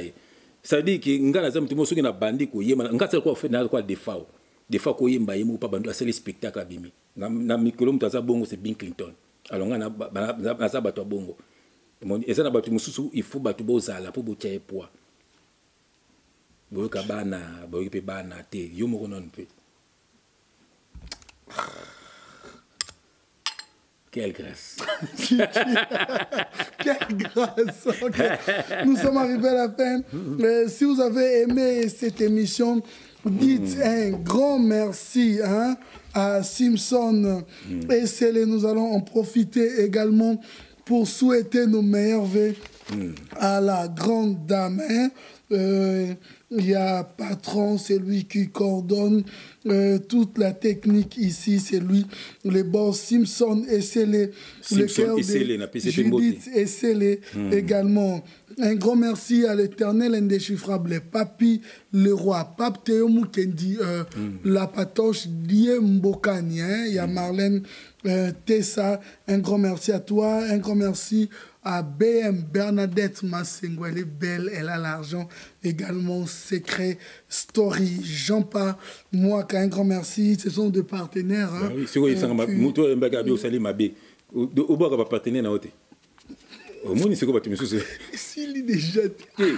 ça dit que ngana za mutimo soki na bandi ko yema ngasa ko fait na ko des fois ko yemba yemu pa bando c'est le spectacle abimi na mikolo mutaza bongo c'est Bill Clinton alors ngana na za bato bongo mon ezana bato mususu il faut bato bozala pour botia poids boyoka bana boyoka bana te yo moko non pe quelle grâce. Quelle grâce. Okay. Nous sommes arrivés à la fin. Si vous avez aimé cette émission, dites un grand merci à Simpson et Célé. Nous allons en profiter également pour souhaiter nos meilleurs vœux à la grande dame. Il y a Patron, c'est lui qui coordonne toute la technique ici, c'est lui. Les boss Simpson et c'est le cœur de Judith et c'est également. Un grand merci à l'éternel indéchiffrable, Papi le roi, Pape Théo Mukendi, la patoche Die Mbokani, il y a Marlène Tessa, un grand merci à toi, un grand merci à BM Bernadette Massengo, elle est belle, elle a l'argent, également Secret Story, Jean-Pa, moi, un grand merci, ce sont des partenaires. Hein, oui, c'est quoi, il s'en va, Mouto Mbagabi au Salim Abé, au bord de partenaire na haute. Au monde, c'est quoi, tu me soucies? S'il est déjà.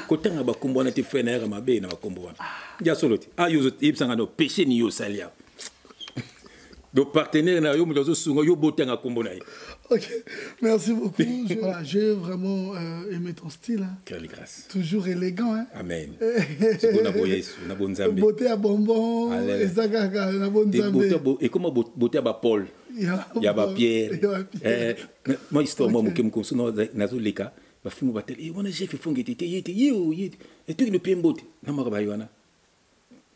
Quand on a un combo, on a été fait na Mabé, na combo. Il y a solo. Ah, il s'en a péché ni au Salia. Donc, partenaire, na yo, mais souvent, yo boté na combo na. Ok, merci beaucoup. J'ai vraiment aimé ton style. Hein. Quelle grâce. Toujours élégant. Hein. Amen. C'est bon, on a bon Zambé. Beauté à bonbon, et ça, on a bon Zambé. Et comment beauté à Paul? Il y a Pierre. Moi, histoire, moi, je me suis dit, nazo leka, ba fumu batel, et on a chef fongue était yo, et tout le PM beauté. Na maka yana.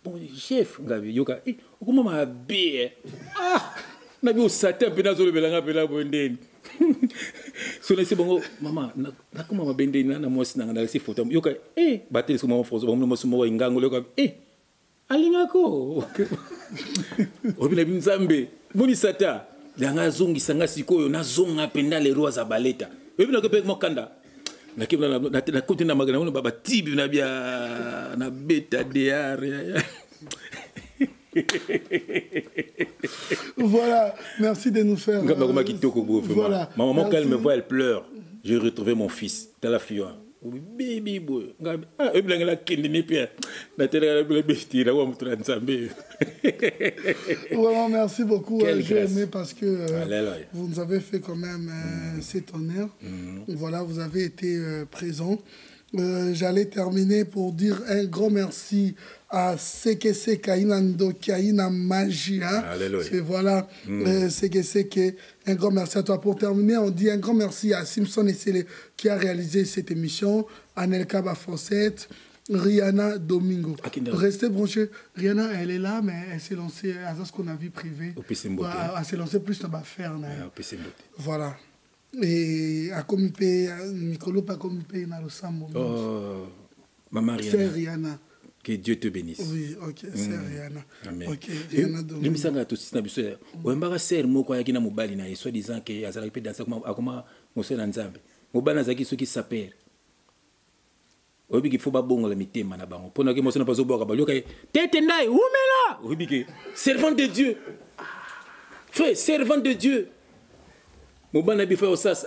Bon, chef, ngabi yoka, comment ma bé? Ah! Na bi o satin pe nazo le belanga pe la bondeni. So na se bongo mama na kuma mabendeni na mosi na ngala se photo yoka batel so mama fozo bongo mosi mo ingango yoka alingako. Obi na binzambe, moni sata. Yanga zongi sanga sikoyo na zonga penda le rois za baleta. Obi na kepe mo kanda. Na kebla na konti na magana na baba tibi na bia na beta dear. Voilà, merci de nous faire. Voilà. Maman, quand elle me voit, elle pleure. J'ai retrouvé mon fils dans la fiole. Baby boy. Vraiment, merci beaucoup. J'ai aimé parce que vous nous avez fait quand même cet honneur. Voilà, vous avez été présent. J'allais terminer pour dire un grand merci à CKC Kainando Kaina Magia. C'est voilà, CKC, un grand merci à toi. Pour terminer, on dit un grand merci à Simpson et Célé qui a réalisé cette émission, Anelka Bafosset, Rihanna Domingo. Restez branchés. Rihanna, elle est là, mais elle s'est lancée à ce qu'on a vu privé. Elle s'est lancée plus dans la faire. Voilà. Et à Comipé, Nicolo pas Comipé, dans le Sambo. Oh, maman Rihanna. C'est Rihanna. Que Dieu te bénisse. Oui, ok, c'est Rihanna. Amen. Ok, Rihanna Domingo. Je me sens que tu as dit, Wembara ser moko ya kina mobali na soi disant que azala pe danser comme akoma moso na nzambe. Mobali azaki soki saper. Obi ki faut ba bongo la mitema na bango. Pona ke moso na pazo boka ba yoka tete ndai umela. Obi ki servant de Dieu. Frère, servant de Dieu. Mobali na bi frère osas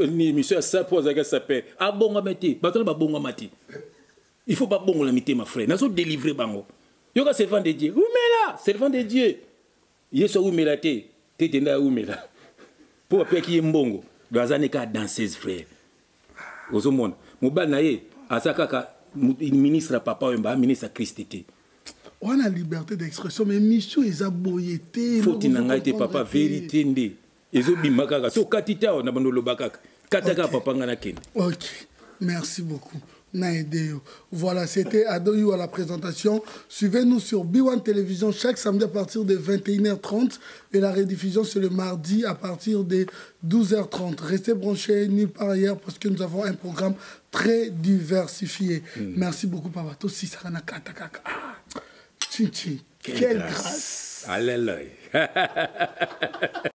ni monsieur sa pose aga saper. A bongo meti, batona ba bongo mati. Il faut pas bon la mité ma frère. Nazo délivrer bango. Yoka servant de Dieu. Oumela, servant de Dieu. Yeso oumela te tenda oumela. Pour pas qui mbongo. Bazane ka danseuse frère. Ozo monde. Mobali na ye asaka ka ministre papa wemba ministre Christité. On a liberté d'expression mais mission eza boyete. Faut tinanga te papa vérité ndé. Ezo bimaka so katita na bando lobaka. Kataka papa ngana kende. OK. Merci beaucoup. Voilà, c'était Adoyou à la présentation. Suivez-nous sur B1 Télévision chaque samedi à partir de 21h30 et la rediffusion c'est le mardi à partir de 12h30. Restez branchés nulle part ailleurs parce que nous avons un programme très diversifié. Merci beaucoup, Papa. Aussi, ça n'a qu'à Quelle grâce. Alléluia.